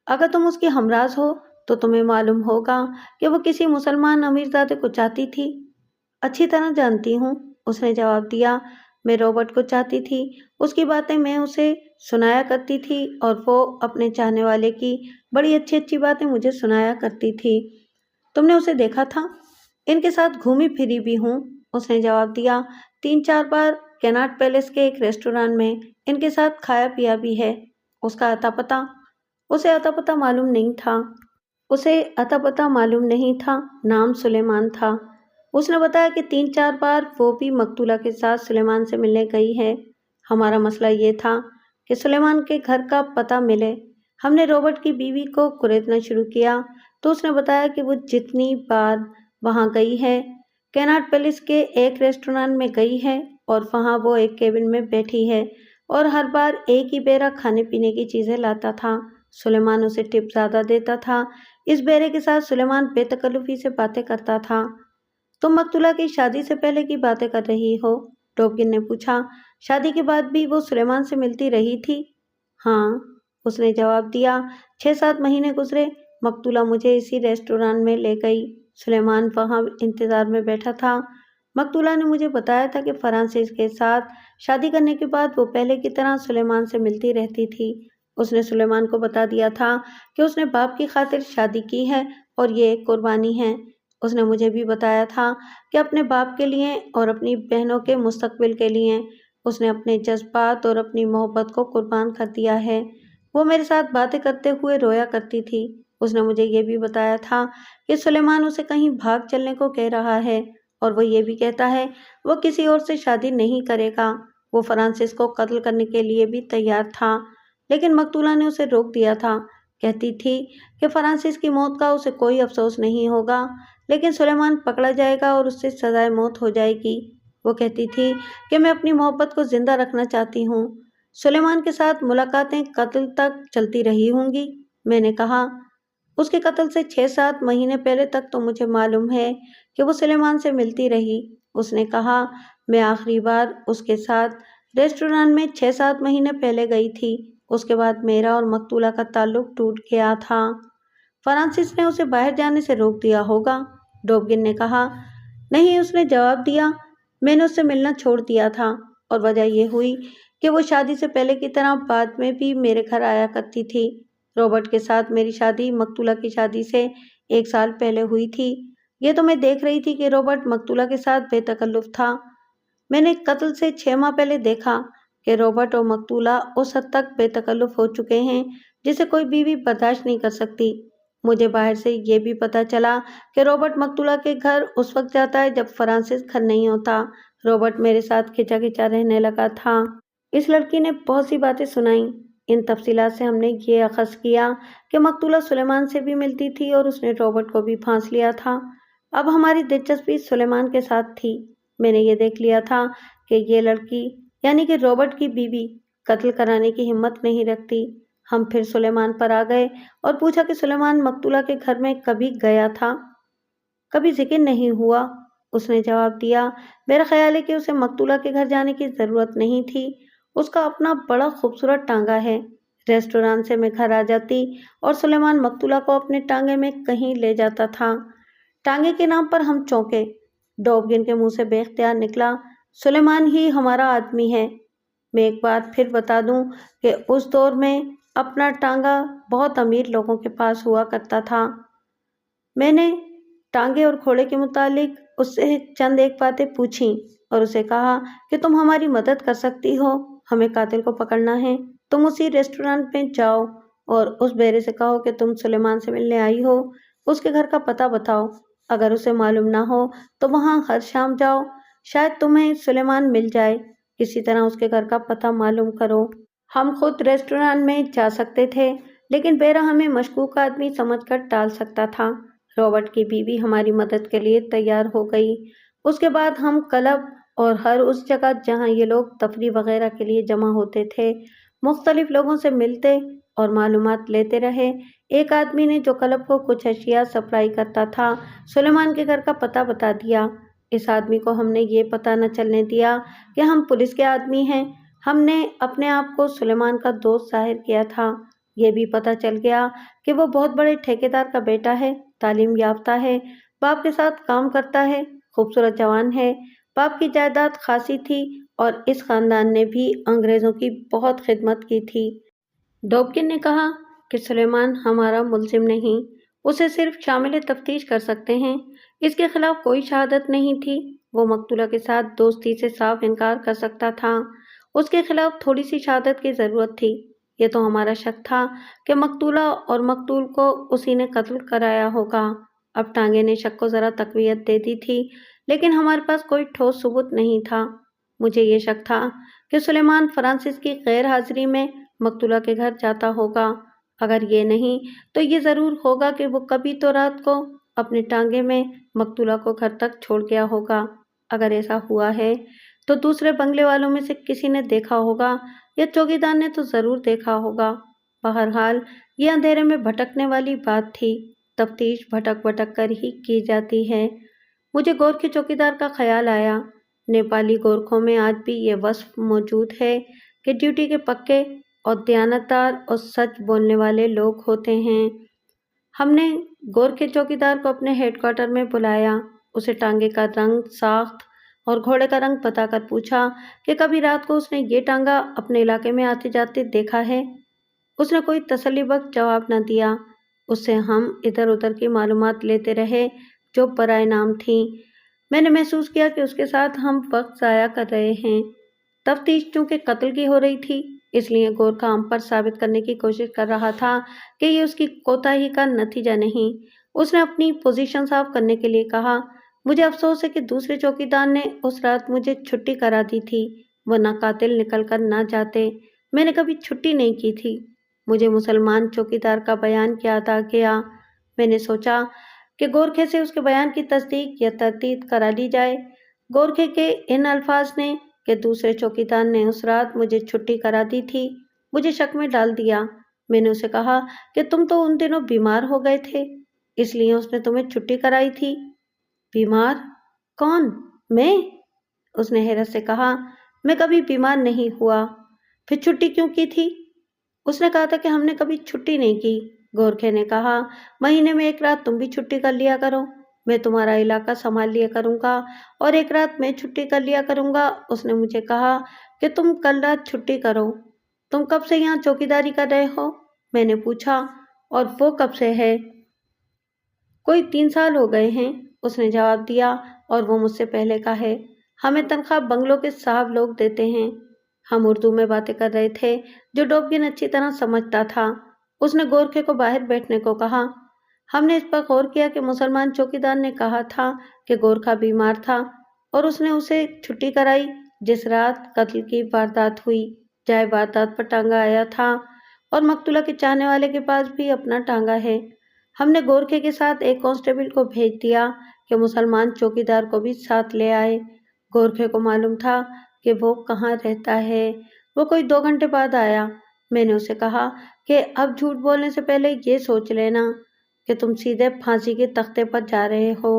اگر تم اس کی ہمراز ہو تو تمہیں معلوم ہوگا کہ وہ کسی مسلمان امیرزادے کو چاہتی تھی۔ اچھی طرح جانتی ہوں، اس نے جواب دیا۔ میں رابرٹ کو چاہتی تھی، اس کی باتیں میں اسے سنایا کرتی تھی اور وہ اپنے چاہنے والے کی بڑی اچھی اچھی باتیں مجھے سنایا کرتی تھی۔ تم نے اسے دیکھا تھا؟ ان کے ساتھ گھومی پھری بھی ہوں۔ اس نے جواب دیا۔ 3-4 بار کیناٹ پیلس کے ایک ریسٹوران میں ان کے ساتھ کھایا پیا بھی ہے۔ اس کا اتا پتہ؟ اسے اتا پتہ معلوم نہیں تھا۔ نام سلیمان تھا۔ اس نے بتایا کہ 3-4 بار وہ بھی مقتولہ کے ساتھ سلیمان سے ملنے گئی ہے۔ ہمارا مسئلہ یہ تھا کہ سلیمان کے گھر کا پتہ ملے۔ ہم نے رابرٹ کی بیوی کو کریدنا شروع کیا تو اس نے بتایا کہ وہ جتنی بار وہاں گئی ہے، کیناٹ پیلس کے ایک ریسٹوران میں گئی ہے اور وہاں وہ ایک کیبن میں بیٹھی ہے اور ہر بار ایک ہی بیرا کھانے پینے کی چیزیں لاتا تھا۔ سلیمان اسے ٹپ زیادہ دیتا تھا۔ اس بیرے کے ساتھ سلیمان بے تکلفی سے باتیں کرتا تھا۔ تم مقتولہ کی شادی سے پہلے کی باتیں کر رہی ہو؟ ڈوبگن نے پوچھا۔ شادی کے بعد بھی وہ سلیمان سے ملتی رہی تھی؟ ہاں، اس نے جواب دیا۔ 6-7 مہینے گزرے۔ مقتولہ مجھے اسی ریسٹوران میں لے گئی۔ سلیمان وہاں انتظار میں بیٹھا تھا۔ مقتولہ نے مجھے بتایا تھا کہ فرانسس کے ساتھ شادی کرنے کے بعد وہ پہلے کی طرح سلیمان سے ملتی رہتی تھی۔ اس نے سلیمان کو بتا دیا تھا کہ اس نے باپ کی خاطر شادی کی ہے اور یہ ایک قربانی ہے۔ اس نے مجھے بھی بتایا تھا کہ اپنے باپ کے لیے اور اپنی بہنوں کے مستقبل کے لیے اس نے اپنے جذبات اور اپنی محبت کو قربان کر دیا ہے۔ وہ میرے ساتھ باتیں کرتے ہوئے رویا کرتی تھی۔ اس نے مجھے یہ بھی بتایا تھا کہ سلیمان اسے کہیں بھاگ چلنے کو کہہ رہا ہے اور وہ یہ بھی کہتا ہے وہ کسی اور سے شادی نہیں کرے گا۔ وہ فرانسس کو قتل کرنے کے لیے بھی تیار تھا، لیکن مقتولہ نے اسے روک دیا تھا۔ کہتی تھی کہ فرانسس کی موت کا اسے کوئی افسوس نہیں ہوگا، لیکن سلیمان پکڑا جائے گا اور اس سے سزائے موت ہو جائے گی۔ وہ کہتی تھی کہ میں اپنی محبت کو زندہ رکھنا چاہتی ہوں۔ سلیمان کے ساتھ ملاقاتیں قتل تک چلتی رہی ہوں گی۔ میں نے کہا، اس کے قتل سے 6-7 مہینے پہلے تک تو مجھے معلوم ہے کہ وہ سلیمان سے ملتی رہی۔ اس نے کہا، میں آخری بار اس کے ساتھ ریسٹوران میں 6-7 مہینے پہلے گئی تھی۔ اس کے بعد میرا اور مقتولہ کا تعلق ٹوٹ گیا تھا۔ فرانسس نے اسے باہر جانے سے روک دیا ہوگا، ڈوبگن نے کہا۔ نہیں، اس نے جواب دیا، میں نے اس سے ملنا چھوڑ دیا تھا اور وجہ یہ ہوئی کہ وہ شادی سے پہلے کی طرح بعد میں بھی میرے گھر آیا کرتی تھی۔ رابرٹ کے ساتھ میری شادی مقتولہ کی شادی سے 1 سال پہلے ہوئی تھی۔ یہ تو میں دیکھ رہی تھی کہ رابرٹ مقتولہ کے ساتھ بے تکلف تھا۔ میں نے قتل سے 6 ماہ پہلے دیکھا کہ رابرٹ اور مقتولہ اس حد تک بے تکلف ہو چکے ہیں جسے کوئی بیوی برداشت نہیں کر سکتی۔ مجھے باہر سے یہ بھی پتہ چلا کہ رابرٹ مقتولہ کے گھر اس وقت جاتا ہے جب فرانسس گھر نہیں ہوتا۔ رابرٹ میرے ساتھ کھچا کھچا رہنے لگا تھا۔ اس لڑکی نے بہت سی باتیں سنائیں۔ ان تفصیلات سے ہم نے یہ اخذ کیا کہ مقتولہ سلیمان سے بھی ملتی تھی اور اس نے رابرٹ کو بھی پھانس لیا تھا۔ اب ہماری دلچسپی سلیمان کے ساتھ تھی۔ میں نے یہ دیکھ لیا تھا کہ یہ لڑکی یعنی کہ رابرٹ کی بیوی قتل کرانے کی ہمت نہیں رکھتی۔ ہم پھر سلیمان پر آ گئے اور پوچھا کہ سلیمان مقتولہ کے گھر میں کبھی گیا تھا؟ کبھی ذکر نہیں ہوا، اس نے جواب دیا۔ میرا خیال ہے کہ اسے مقتولہ کے گھر جانے کی ضرورت نہیں تھی۔ اس کا اپنا بڑا خوبصورت ٹانگا ہے۔ ریسٹوران سے میں گھر آ جاتی اور سلیمان مقتولہ کو اپنے ٹانگے میں کہیں لے جاتا تھا۔ ٹانگے کے نام پر ہم چونکے۔ ڈوبگن کے منہ سے بے اختیار نکلا، سلیمان ہی ہمارا آدمی ہے۔ میں ایک بار پھر بتا دوں کہ اس دور میں اپنا ٹانگا بہت امیر لوگوں کے پاس ہوا کرتا تھا۔ میں نے ٹانگے اور گھوڑے کے متعلق اس سے چند ایک باتیں پوچھیں اور اسے کہا کہ تم ہماری مدد کر سکتی ہو، ہمیں قاتل کو پکڑنا ہے۔ تم اسی ریسٹورانٹ میں جاؤ اور اس بیرے سے کہو کہ تم سلیمان سے ملنے آئی ہو، اس کے گھر کا پتہ بتاؤ۔ اگر اسے معلوم نہ ہو تو وہاں ہر شام جاؤ، شاید تمہیں سلیمان مل جائے۔ کسی طرح اس کے گھر کا پتہ معلوم کرو۔ ہم خود ریسٹوران میں جا سکتے تھے، لیکن بیرا ہمیں مشکوک آدمی سمجھ کر ٹال سکتا تھا۔ رابرٹ کی بیوی ہماری مدد کے لیے تیار ہو گئی۔ اس کے بعد ہم کلب اور ہر اس جگہ جہاں یہ لوگ تفریح وغیرہ کے لیے جمع ہوتے تھے مختلف لوگوں سے ملتے اور معلومات لیتے رہے۔ ایک آدمی نے جو کلب کو کچھ اشیاء سپلائی کرتا تھا سلیمان کے گھر کا پتہ بتا دیا۔ اس آدمی کو ہم نے یہ پتہ نہ چلنے دیا کہ ہم پولیس کے آدمی ہیں۔ ہم نے اپنے آپ کو سلیمان کا دوست ظاہر کیا تھا۔ یہ بھی پتہ چل گیا کہ وہ بہت بڑے ٹھیکیدار کا بیٹا ہے، تعلیم یافتہ ہے، باپ کے ساتھ کام کرتا ہے، خوبصورت جوان ہے۔ باپ کی جائیداد خاصی تھی اور اس خاندان نے بھی انگریزوں کی بہت خدمت کی تھی۔ ڈوبگن نے کہا کہ سلیمان ہمارا ملزم نہیں، اسے صرف شامل تفتیش کر سکتے ہیں۔ اس کے خلاف کوئی شہادت نہیں تھی۔ وہ مقتولہ کے ساتھ دوستی سے صاف انکار کر سکتا تھا۔ اس کے خلاف تھوڑی سی شہادت کی ضرورت تھی۔ یہ تو ہمارا شک تھا کہ مقتولہ اور مقتول کو اسی نے قتل کرایا ہوگا۔ اب ٹانگے نے شک کو ذرا تقویت دے دی تھی، لیکن ہمارے پاس کوئی ٹھوس ثبوت نہیں تھا۔ مجھے یہ شک تھا کہ سلیمان فرانسس کی غیر حاضری میں مقتولہ کے گھر جاتا ہوگا۔ اگر یہ نہیں تو یہ ضرور ہوگا کہ وہ کبھی تو رات کو اپنے ٹانگے میں مقتولہ کو گھر تک چھوڑ گیا ہوگا۔ اگر ایسا ہوا ہے تو دوسرے بنگلے والوں میں سے کسی نے دیکھا ہوگا یا چوکیدار نے تو ضرور دیکھا ہوگا۔ بہرحال یہ اندھیرے میں بھٹکنے والی بات تھی۔ تفتیش بھٹک بھٹک کر ہی کی جاتی ہے۔ مجھے گورکھے چوکیدار کا خیال آیا۔ نیپالی گورکھوں میں آج بھی یہ وصف موجود ہے کہ ڈیوٹی کے پکے اور دیانتدار اور سچ بولنے والے لوگ ہوتے ہیں۔ ہم نے گورکھے چوکیدار کو اپنے ہیڈ کوارٹر میں بلایا، اسے ٹانگے کا رنگ، ساخت اور گھوڑے کا رنگ بتا کر پوچھا کہ کبھی رات کو اس نے یہ ٹانگا اپنے علاقے میں آتے جاتے دیکھا ہے۔ اس نے کوئی تسلی بخش جواب نہ دیا۔ اس سے ہم ادھر ادھر کی معلومات لیتے رہے جو برائے نام تھیں۔ میں نے محسوس کیا کہ اس کے ساتھ ہم وقت ضائع کر رہے ہیں۔ تفتیش چونکہ قتل کی ہو رہی تھی، اس لیے گورکھا ہم پر ثابت کرنے کی کوشش کر رہا تھا کہ یہ اس کی کوتاہی کا نتیجہ نہیں۔ اس نے اپنی پوزیشن صاف کرنے کے لیے کہا، مجھے افسوس ہے کہ دوسرے چوکیدار نے اس رات مجھے چھٹی کرا دی تھی، ورنہ قاتل نکل کر نہ جاتے۔ میں نے کبھی چھٹی نہیں کی تھی۔ مجھے مسلمان چوکیدار کا بیان یاد آ گیا۔ میں نے سوچا کہ گورکھے سے اس کے بیان کی تصدیق یا تردید کرا لی جائے۔ گورکھے کے ان الفاظ نے کہ دوسرے چوکیدار نے اس رات مجھے چھٹی کرا دی تھی مجھے شک میں ڈال دیا۔ میں نے اسے کہا کہ تم تو ان دنوں بیمار ہو گئے تھے، اس لیے اس نے تمہیں چھٹی کرائی تھی۔ بیمار؟ کون؟ میں؟ اس نے حیرت سے کہا، میں کبھی بیمار نہیں ہوا۔ پھر چھٹی کیوں کی تھی؟ اس نے کہا تھا کہ ہم نے کبھی چھٹی نہیں کی۔ گورکھے نے کہا، مہینے میں ایک رات تم بھی چھٹی کر لیا کرو، میں تمہارا علاقہ سنبھال لیا کروں گا اور ایک رات میں چھٹی کر لیا کروں گا۔ اس نے مجھے کہا کہ تم کل رات چھٹی کرو۔ تم کب سے یہاں چوکیداری کر رہے ہو؟ میں نے پوچھا۔ اور وہ کب سے ہے؟ کوئی 3 سال ہو گئے ہیں، اس نے جواب دیا، اور وہ مجھ سے پہلے کا ہے۔ ہمیں تنخواہ بنگلوں کے صاحب لوگ دیتے ہیں۔ ہم اردو میں باتیں کر رہے تھے جو ڈوبگن اچھی طرح سمجھتا تھا۔ اس نے گورکھے کو باہر بیٹھنے کو کہا۔ ہم نے اس پر غور کیا کہ مسلمان چوکیدار نے کہا تھا کہ گورکھا بیمار تھا اور اس نے اسے چھٹی کرائی جس رات قتل کی واردات ہوئی۔ جائے واردات پر ٹانگا آیا تھا اور مقتولہ کے چاہنے والے کے پاس بھی اپنا ٹانگا ہے۔ ہم نے گورکھے کے ساتھ ایک کانسٹیبل کو بھیج دیا کہ مسلمان چوکیدار کو بھی ساتھ لے آئے۔ گورکھے کو معلوم تھا کہ وہ کہاں رہتا ہے۔ وہ کوئی 2 گھنٹے بعد آیا۔ میں نے اسے کہا کہ اب جھوٹ بولنے سے پہلے یہ سوچ لینا کہ تم سیدھے پھانسی کے تختے پر جا رہے ہو۔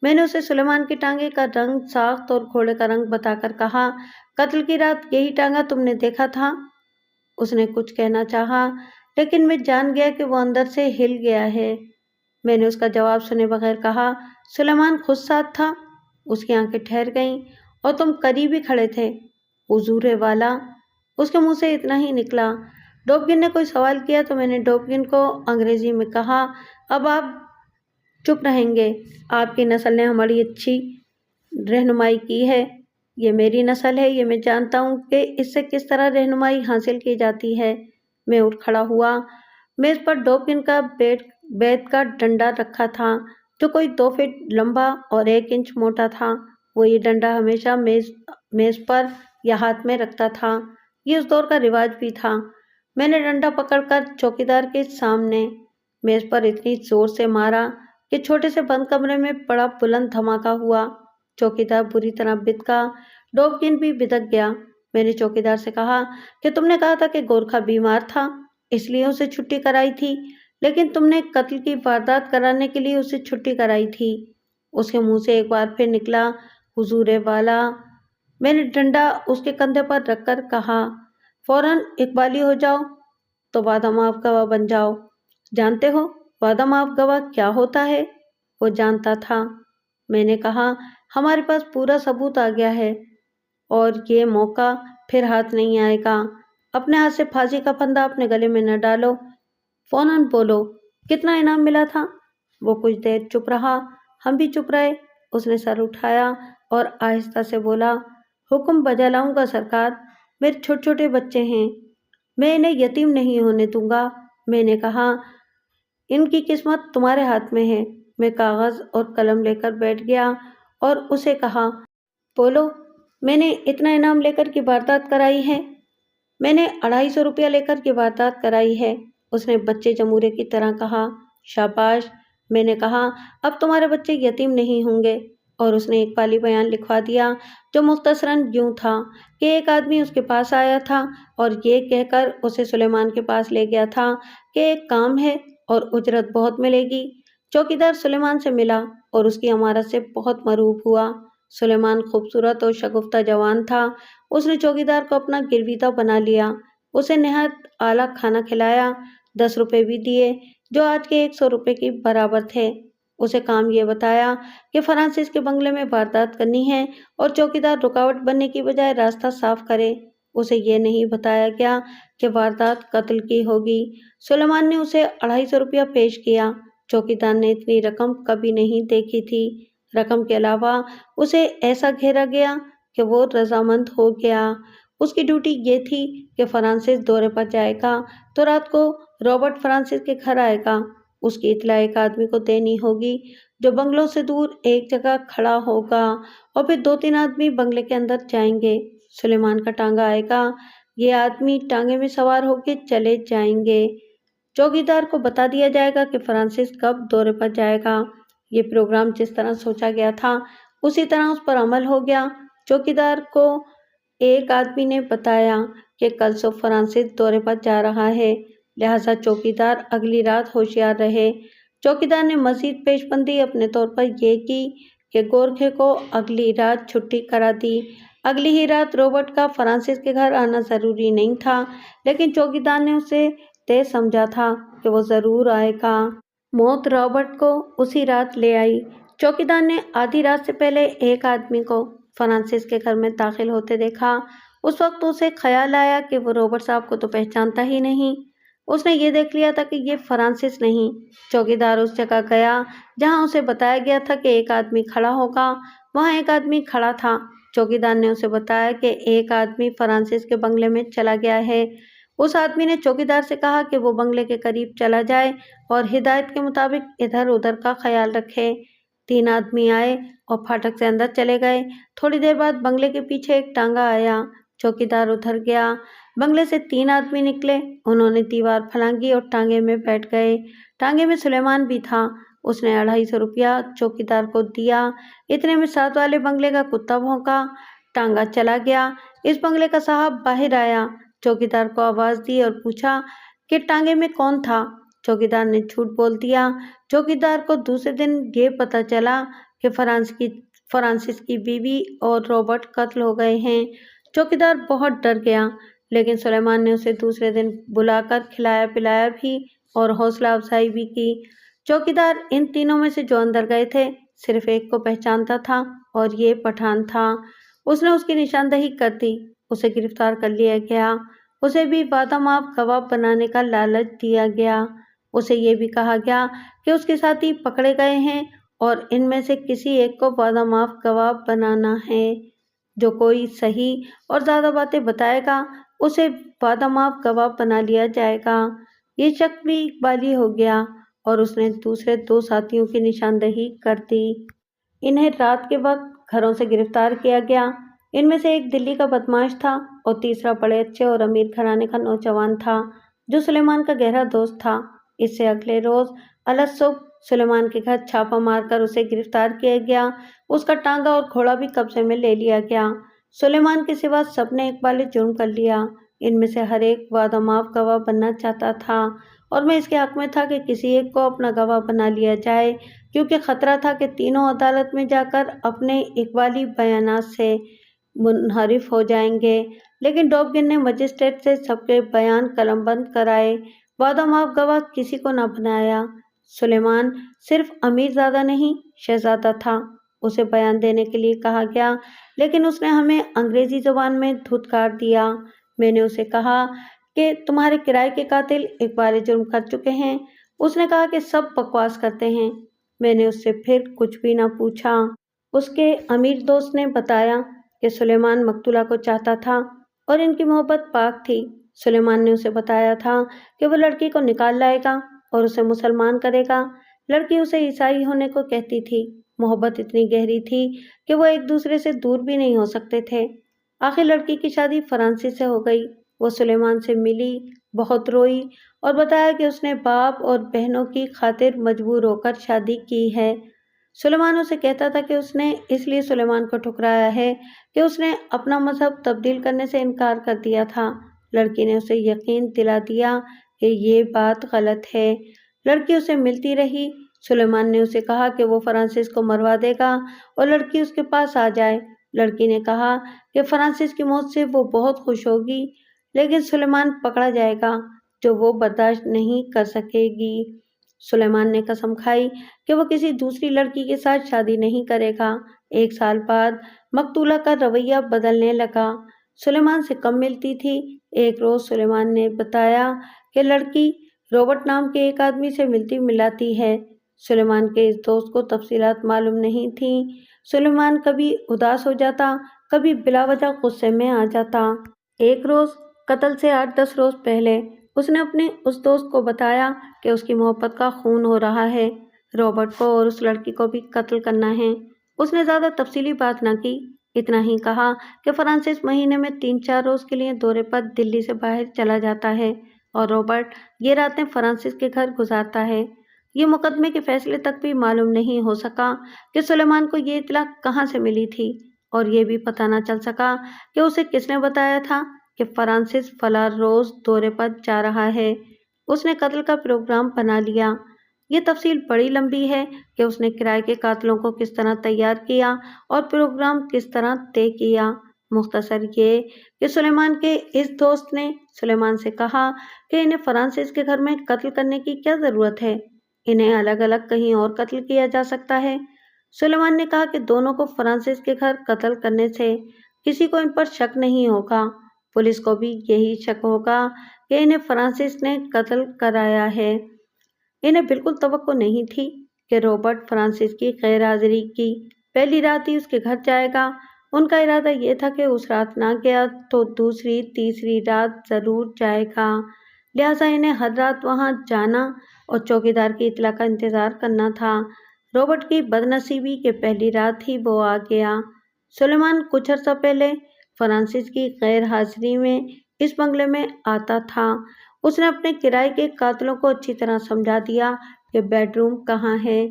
میں نے اسے سلیمان کے ٹانگے کا رنگ، ساخت اور گھوڑے کا رنگ بتا کر کہا، قتل کی رات یہی ٹانگا تم نے دیکھا تھا؟ اس نے کچھ کہنا چاہا، لیکن میں جان گیا کہ وہ اندر سے ہل گیا ہے۔ میں نے اس کا جواب سنے بغیر کہا، سلیمان خود ساتھ تھا؟ اس کی آنکھیں ٹھہر گئیں، اور تم قریب ہی کھڑے تھے؟ حضور والا، اس کے منہ سے اتنا ہی نکلا۔ ڈوبگن نے کوئی سوال کیا تو میں نے ڈوبگن کو انگریزی میں کہا، اب آپ چپ رہیں گے؟ آپ کی نسل نے ہماری اچھی رہنمائی کی ہے۔ یہ میری نسل ہے، یہ میں جانتا ہوں کہ اس سے کس طرح رہنمائی حاصل کی جاتی ہے۔ میں اٹھ کھڑا ہوا۔ میز پر ڈوبگن کا بیت کا ڈنڈا رکھا تھا جو کوئی 2 فٹ لمبا اور 1 انچ موٹا تھا۔ وہ یہ ڈنڈا ہمیشہ میز پر یا ہاتھ میں رکھتا تھا۔ یہ اس دور کا رواج بھی تھا۔ میں نے ڈنڈا پکڑ کر چوکیدار کے سامنے میز پر اتنی زور سے مارا کہ چھوٹے سے بند کمرے میں بڑا بلند دھماکہ ہوا۔ چوکیدار بری طرح بدکا، ڈوبگن بھی بدک گیا۔ میں نے چوکیدار سے کہا کہ تم نے کہا تھا کہ گورکھا بیمار تھا، اس لیے اسے چھٹی کرائی تھی، لیکن تم نے قتل کی واردات کرانے کے لیے اسے چھٹی کرائی تھی۔ اس کے منہ سے ایک بار پھر نکلا، حضور والا۔ میں نے ڈنڈا اس کے کندھے پر رکھ کر کہا، فوراً اقبالی ہو جاؤ تو وعدہ معاف گواہ بن جاؤ۔ جانتے ہو وعدہ معاف گواہ کیا ہوتا ہے؟ وہ جانتا تھا۔ میں نے کہا، ہمارے پاس پورا ثبوت آ گیا ہے اور یہ موقع پھر ہاتھ نہیں آئے گا۔ اپنے ہاتھ سے پھانسی کا پھندا اپنے گلے میں نہ ڈالو، فوراً بولو، کتنا انعام ملا تھا؟ وہ کچھ دیر چپ رہا، ہم بھی چپ رہے۔ اس نے سر اٹھایا، اور آہستہ سے بولا، حکم بجا لاؤں گا سرکار، میرے چھوٹے چھوٹے بچے ہیں، میں انہیں یتیم نہیں ہونے دوں گا۔ میں نے کہا، ان کی قسمت تمہارے ہاتھ میں ہے۔ میں کاغذ اور قلم لے کر بیٹھ گیا اور اسے کہا، بولو، میں نے اتنا انعام لے کر کی واردات کرائی ہے، میں نے 250 روپیہ لے کر کی واردات کرائی ہے۔ اس نے بچے جمورے کی طرح کہا، شاباش۔ میں نے کہا، اب تمہارے بچے یتیم نہیں ہوں گے۔ اور اس نے ایک پالی بیان لکھوا دیا جو مختصراً یوں تھا کہ ایک آدمی اس کے پاس آیا تھا اور یہ کہہ کر اسے سلیمان کے پاس لے گیا تھا کہ ایک کام ہے اور اجرت بہت ملے گی۔ چوکیدار سلیمان سے ملا اور اس کی عمارت سے بہت مرعوب ہوا۔ سلیمان خوبصورت اور شگفتہ جوان تھا۔ اس نے چوکیدار کو اپنا گرویدہ بنا لیا، اسے نہایت اعلیٰ کھانا کھلایا، 10 روپے بھی دیے جو آج کے 100 روپے کے برابر تھے۔ اسے کام یہ بتایا کہ فرانسس کے بنگلے میں واردات کرنی ہے اور چوکیدار رکاوٹ بننے کی بجائے راستہ صاف کرے۔ اسے یہ نہیں بتایا گیا کہ واردات قتل کی ہوگی۔ سلیمان نے اسے 250 روپیہ پیش کیا۔ چوکیدار نے اتنی رقم کبھی نہیں دیکھی تھی۔ رقم کے علاوہ اسے ایسا گھیرا گیا کہ وہ رضامند ہو گیا۔ اس کی ڈیوٹی یہ تھی کہ فرانسس دورے پر جائے گا تو رات کو رابرٹ فرانسس کے گھر آئے گا۔ اس کی اطلاع ایک آدمی کو دینی ہوگی جو بنگلوں سے دور ایک جگہ کھڑا ہوگا اور پھر 2-3 آدمی بنگلے کے اندر جائیں گے۔ سلیمان کا ٹانگا آئے گا، یہ آدمی ٹانگے میں سوار ہو کے چلے جائیں گے۔ چوکیدار کو بتا دیا جائے گا کہ فرانسس کب دورے پر جائے گا۔ یہ پروگرام جس طرح سوچا گیا تھا اسی طرح اس پر عمل ہو گیا۔ چوکیدار کو ایک آدمی نے بتایا کہ کل صبح فرانسس دورے پر جا رہا ہے، لہٰذا چوکیدار اگلی رات ہوشیار رہے۔ چوکیدار نے مزید پیش بندی اپنے طور پر یہ کی کہ گورکھے کو اگلی رات چھٹی کرا دی۔ اگلی ہی رات رابرٹ کا فرانسس کے گھر آنا ضروری نہیں تھا، لیکن چوکیدار نے اسے طے سمجھا تھا کہ وہ ضرور آئے گا۔ موت رابرٹ کو اسی رات لے آئی۔ چوکیدار نے آدھی رات سے پہلے ایک آدمی کو فرانسس کے گھر میں داخل ہوتے دیکھا۔ اس وقت اسے خیال آیا کہ وہ رابرٹ صاحب کو تو پہچانتا ہی نہیں۔ اس نے یہ دیکھ لیا تھا کہ یہ فرانسس نہیں۔ چوکیدار اس جگہ گیا جہاں اسے بتایا گیا تھا کہ ایک آدمی کھڑا ہوگا۔ وہاں ایک آدمی کھڑا تھا۔ چوکیدار نے اسے بتایا کہ ایک آدمی فرانسس کے بنگلے میں چلا گیا ہے۔ اس آدمی نے چوکیدار سے کہا کہ وہ بنگلے کے قریب چلا جائے اور ہدایت کے مطابق ادھر ادھر کا خیال رکھے۔ 3 آدمی آئے اور پھاٹک سے اندر چلے گئے۔ تھوڑی دیر بعد بنگلے کے پیچھے ایک ٹانگا آیا۔ چوکیدار ادھر گیا۔ بنگلے سے 3 آدمی نکلے۔ انہوں نے دیوار پھلانگی اور ٹانگے میں بیٹھ گئے۔ ٹانگے میں سلیمان بھی تھا۔ اس نے 250 روپیہ چوکیدار کو دیا۔ اتنے میں ساتھ والے بنگلے کا کتا بھونکا، ٹانگا چلا گیا۔ اس بنگلے کا صاحب باہر آیا، چوکیدار کو آواز دی اور پوچھا کہ ٹانگے میں کون تھا۔ چوکیدار نے جھوٹ بول دیا۔ چوکیدار کو دوسرے دن یہ پتہ چلا کہ فرانسس کی بیوی اور رابرٹ قتل ہو گئے ہیں۔ چوکیدار بہت ڈر گیا، لیکن سلیمان نے اسے دوسرے دن بلا کر کھلایا پلایا بھی اور حوصلہ افزائی بھی کی۔ چوکیدار ان تینوں میں سے جو اندر گئے تھے صرف ایک کو پہچانتا تھا اور یہ پٹھان تھا۔ اس نے اس کی نشاندہی کر دی۔ اسے گرفتار کر لیا گیا۔ اسے بھی وعدہ معاف گواہ بنانے کا لالچ دیا گیا۔ اسے یہ بھی کہا گیا کہ اس کے ساتھی پکڑے گئے ہیں اور ان میں سے کسی ایک کو وعدہ معاف گواہ بنانا ہے۔ جو کوئی صحیح اور زیادہ باتیں بتائے گا اسے وعدہ معاف گواہ بنا لیا جائے گا۔ یہ شخص بھی اقبالی ہو گیا اور اس نے دوسرے 2 ساتھیوں کی نشاندہی کر دی۔ انہیں رات کے وقت گھروں سے گرفتار کیا گیا۔ ان میں سے ایک دلی کا بدماش تھا اور تیسرا بڑے اچھے اور امیر گھرانے کا نوجوان تھا جو سلیمان کا گہرا دوست تھا۔ اس سے اگلے روز الگ صبح سلیمان کے گھر چھاپا مار کر اسے گرفتار کیا گیا۔ اس کا ٹانگا اور گھوڑا بھی قبضے میں لے لیا گیا۔ سلیمان کے سوا سب نے اقبال جرم کر لیا۔ ان میں سے ہر ایک وعدہ معاف گواہ بننا چاہتا تھا اور میں اس کے حق میں تھا کہ کسی ایک کو اپنا گواہ بنا لیا جائے، کیونکہ خطرہ تھا کہ تینوں عدالت میں جا کر اپنے اقبالی بیانات سے منحرف ہو جائیں گے۔ لیکن ڈوبگن نے مجسٹریٹ سے سب کے بیان قلم بند کرائے، وعدہ معاف گواہ کسی کو نہ بنایا۔ سلیمان صرف امیر زادہ نہیں، شہزادہ تھا۔ اسے بیان دینے کے لیے کہا گیا، لیکن اس نے ہمیں انگریزی زبان میں دھتکار دیا۔ میں نے اسے کہا کہ تمہارے کرائے کے قاتل اقبال جرم کر چکے ہیں۔ اس نے کہا کہ سب بکواس کرتے ہیں۔ میں نے اس سے پھر کچھ بھی نہ پوچھا۔ اس کے امیر دوست نے بتایا کہ سلیمان مقتولہ کو چاہتا تھا اور ان کی محبت پاک تھی۔ سلیمان نے اسے بتایا تھا کہ وہ لڑکی کو نکال لائے گا اور اسے مسلمان کرے گا۔ لڑکی اسے عیسائی ہونے کو کہتی تھی۔ محبت اتنی گہری تھی کہ وہ ایک دوسرے سے دور بھی نہیں ہو سکتے تھے۔ آخر لڑکی کی شادی فرانسس سے ہو گئی۔ وہ سلیمان سے ملی، بہت روئی اور بتایا کہ اس نے باپ اور بہنوں کی خاطر مجبور ہو کر شادی کی ہے۔ سلیمان اسے کہتا تھا کہ اس نے اس لیے سلیمان کو ٹھکرایا ہے کہ اس نے اپنا مذہب تبدیل کرنے سے انکار کر دیا تھا۔ لڑکی نے اسے یقین دلا دیا کہ یہ بات غلط ہے۔ لڑکی اسے ملتی رہی۔ سلیمان نے اسے کہا کہ وہ فرانسس کو مروا دے گا اور لڑکی اس کے پاس آ جائے۔ لڑکی نے کہا کہ فرانسس کی موت سے وہ بہت خوش ہوگی، لیکن سلیمان پکڑا جائے گا جو وہ برداشت نہیں کر سکے گی۔ سلیمان نے قسم کھائی کہ وہ کسی دوسری لڑکی کے ساتھ شادی نہیں کرے گا۔ 1 سال بعد مقتولہ کا رویہ بدلنے لگا۔ سلیمان سے کم ملتی تھی۔ ایک روز سلیمان نے بتایا کہ لڑکی رابرٹ نام کے ایک آدمی سے ملتی ملاتی ہے۔ سلیمان کے اس دوست کو تفصیلات معلوم نہیں تھیں۔ سلیمان کبھی اداس ہو جاتا، کبھی بلا وجہ غصے میں آ جاتا۔ ایک روز قتل سے 8-10 روز پہلے اس نے اپنے اس دوست کو بتایا کہ اس کی محبت کا خون ہو رہا ہے، رابرٹ کو اور اس لڑکی کو بھی قتل کرنا ہے۔ اس نے زیادہ تفصیلی بات نہ کی، اتنا ہی کہا کہ فرانسس مہینے میں 3-4 روز کے لیے دورے پر دلی سے باہر چلا جاتا ہے اور رابرٹ یہ راتیں فرانسس کے گھر گزارتا ہے۔ یہ مقدمے کے فیصلے تک بھی معلوم نہیں ہو سکا کہ سلیمان کو یہ اطلاع کہاں سے ملی تھی، اور یہ بھی پتہ نہ چل سکا کہ اسے کس نے بتایا تھا کہ فرانسس فلاں روز دورے پر جا رہا ہے۔ اس نے قتل کا پروگرام بنا لیا۔ یہ تفصیل بڑی لمبی ہے کہ اس نے کرائے کے قاتلوں کو کس طرح تیار کیا اور پروگرام کس طرح طے کیا۔ مختصر یہ کہ سلیمان کے اس دوست نے سلیمان سے کہا کہ انہیں فرانسس کے گھر میں قتل کرنے کی کیا ضرورت ہے، انہیں الگ الگ کہیں اور قتل کیا جا سکتا ہے۔ سلیمان نے کہا کہ دونوں کو فرانسس کے گھر قتل کرنے سے کسی کو ان پر شک نہیں ہوگا، پولیس کو بھی یہی شک ہوگا کہ انہیں فرانسس نے قتل کرایا ہے۔ انہیں بالکل توقع نہیں تھی کہ رابرٹ فرانسس کی غیر حاضری کی پہلی رات ہی اس کے گھر جائے گا۔ ان کا ارادہ یہ تھا کہ اس رات نہ گیا تو دوسری تیسری رات ضرور جائے گا، لہٰذا انہیں ہر رات وہاں جانا اور چوکیدار کی اطلاع کا انتظار کرنا تھا۔ رابرٹ کی بدنصیبی کہ پہلی رات ہی وہ آ گیا۔ سلیمان کچھ عرصہ پہلے فرانسس کی غیر حاضری میں اس بنگلے میں آتا تھا۔ اس نے اپنے کرائے کے قاتلوں کو اچھی طرح سمجھا دیا کہ بیڈ روم کہاں ہے۔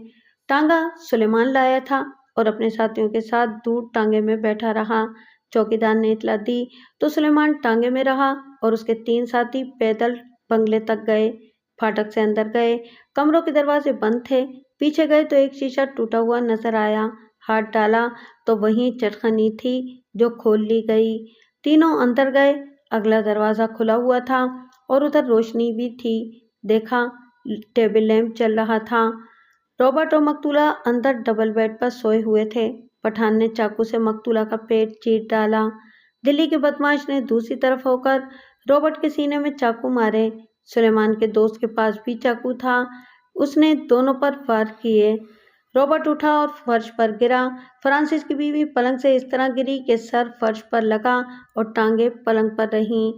ٹانگا سلیمان لایا تھا اور اپنے ساتھیوں کے ساتھ دور ٹانگے میں بیٹھا رہا۔ چوکیدار نے اطلاع دی تو سلیمان ٹانگے میں رہا اور اس کے 3 ساتھی پیدل بنگلے تک گئے۔ پھاٹک سے اندر گئے، کمروں کے دروازے بند تھے۔ پیچھے گئے تو ایک شیشہ ٹوٹا ہوا نظر آیا۔ ہاتھ ڈالا تو وہیں چٹخنی تھی جو کھول لی گئی۔ تینوں اندر گئے۔ اگلا دروازہ کھلا ہوا تھا اور ادھر روشنی بھی تھی۔ دیکھا ٹیبل لیمپ جل رہا تھا۔ رابرٹ اور مقتولہ اندر ڈبل بیڈ پر سوئے ہوئے تھے۔ پٹھان نے چاقو سے مقتولہ کا پیٹ چیر ڈالا۔ دلی کے بدماش نے دوسری طرف ہو کر رابرٹ کے سینے میں چاقو مارے۔ سلیمان کے دوست کے پاس بھی چاقو تھا، اس نے دونوں پر وار کیے۔ رابرٹ اٹھا اور فرش پر گرا۔ فرانسس کی بیوی پلنگ سے اس طرح گری کہ سر فرش پر لگا اور ٹانگیں پلنگ پر رہیں۔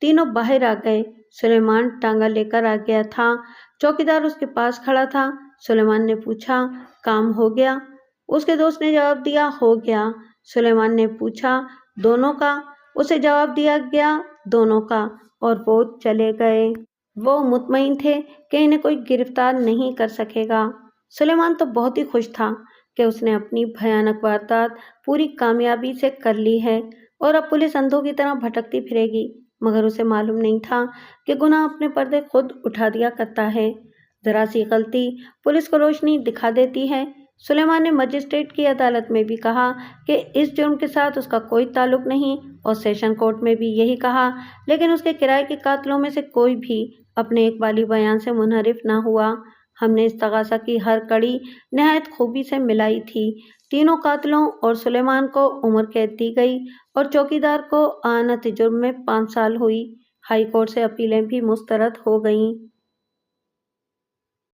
تینوں باہر آ گئے۔ سلیمان ٹانگا لے کر آ گیا تھا۔ چوکیدار اس کے پاس کھڑا تھا۔ سلیمان نے پوچھا، کام ہو گیا؟ اس کے دوست نے جواب دیا، ہو گیا۔ سلیمان نے پوچھا، دونوں کا؟ اسے جواب دیا گیا، دونوں کا، اور وہ چلے گئے۔ وہ مطمئن تھے کہ انہیں کوئی گرفتار نہیں کر سکے گا۔ سلیمان تو بہت ہی خوش تھا کہ اس نے اپنی بھیانک واردات پوری کامیابی سے کر لی ہے اور اب پولیس اندھوں کی طرح بھٹکتی پھرے گی، مگر اسے معلوم نہیں تھا کہ گناہ اپنے پردے خود اٹھا دیا کرتا ہے۔ ذرا سی غلطی پولیس کو روشنی دکھا دیتی ہے۔ سلیمان نے مجسٹریٹ کی عدالت میں بھی کہا کہ اس جرم کے ساتھ اس کا کوئی تعلق نہیں، اور سیشن کورٹ میں بھی یہی کہا، لیکن اس کے کرائے کے قاتلوں میں سے کوئی بھی اپنے اقبالی بیان سے منحرف نہ ہوا۔ ہم نے استغاثہ کی ہر کڑی نہایت خوبی سے ملائی تھی۔ تینوں قاتلوں اور سلیمان کو عمر قید دی گئی اور چوکیدار کو اعانت جرم میں 5 سال ہوئی۔ ہائی کورٹ سے اپیلیں بھی مسترد ہو گئیں۔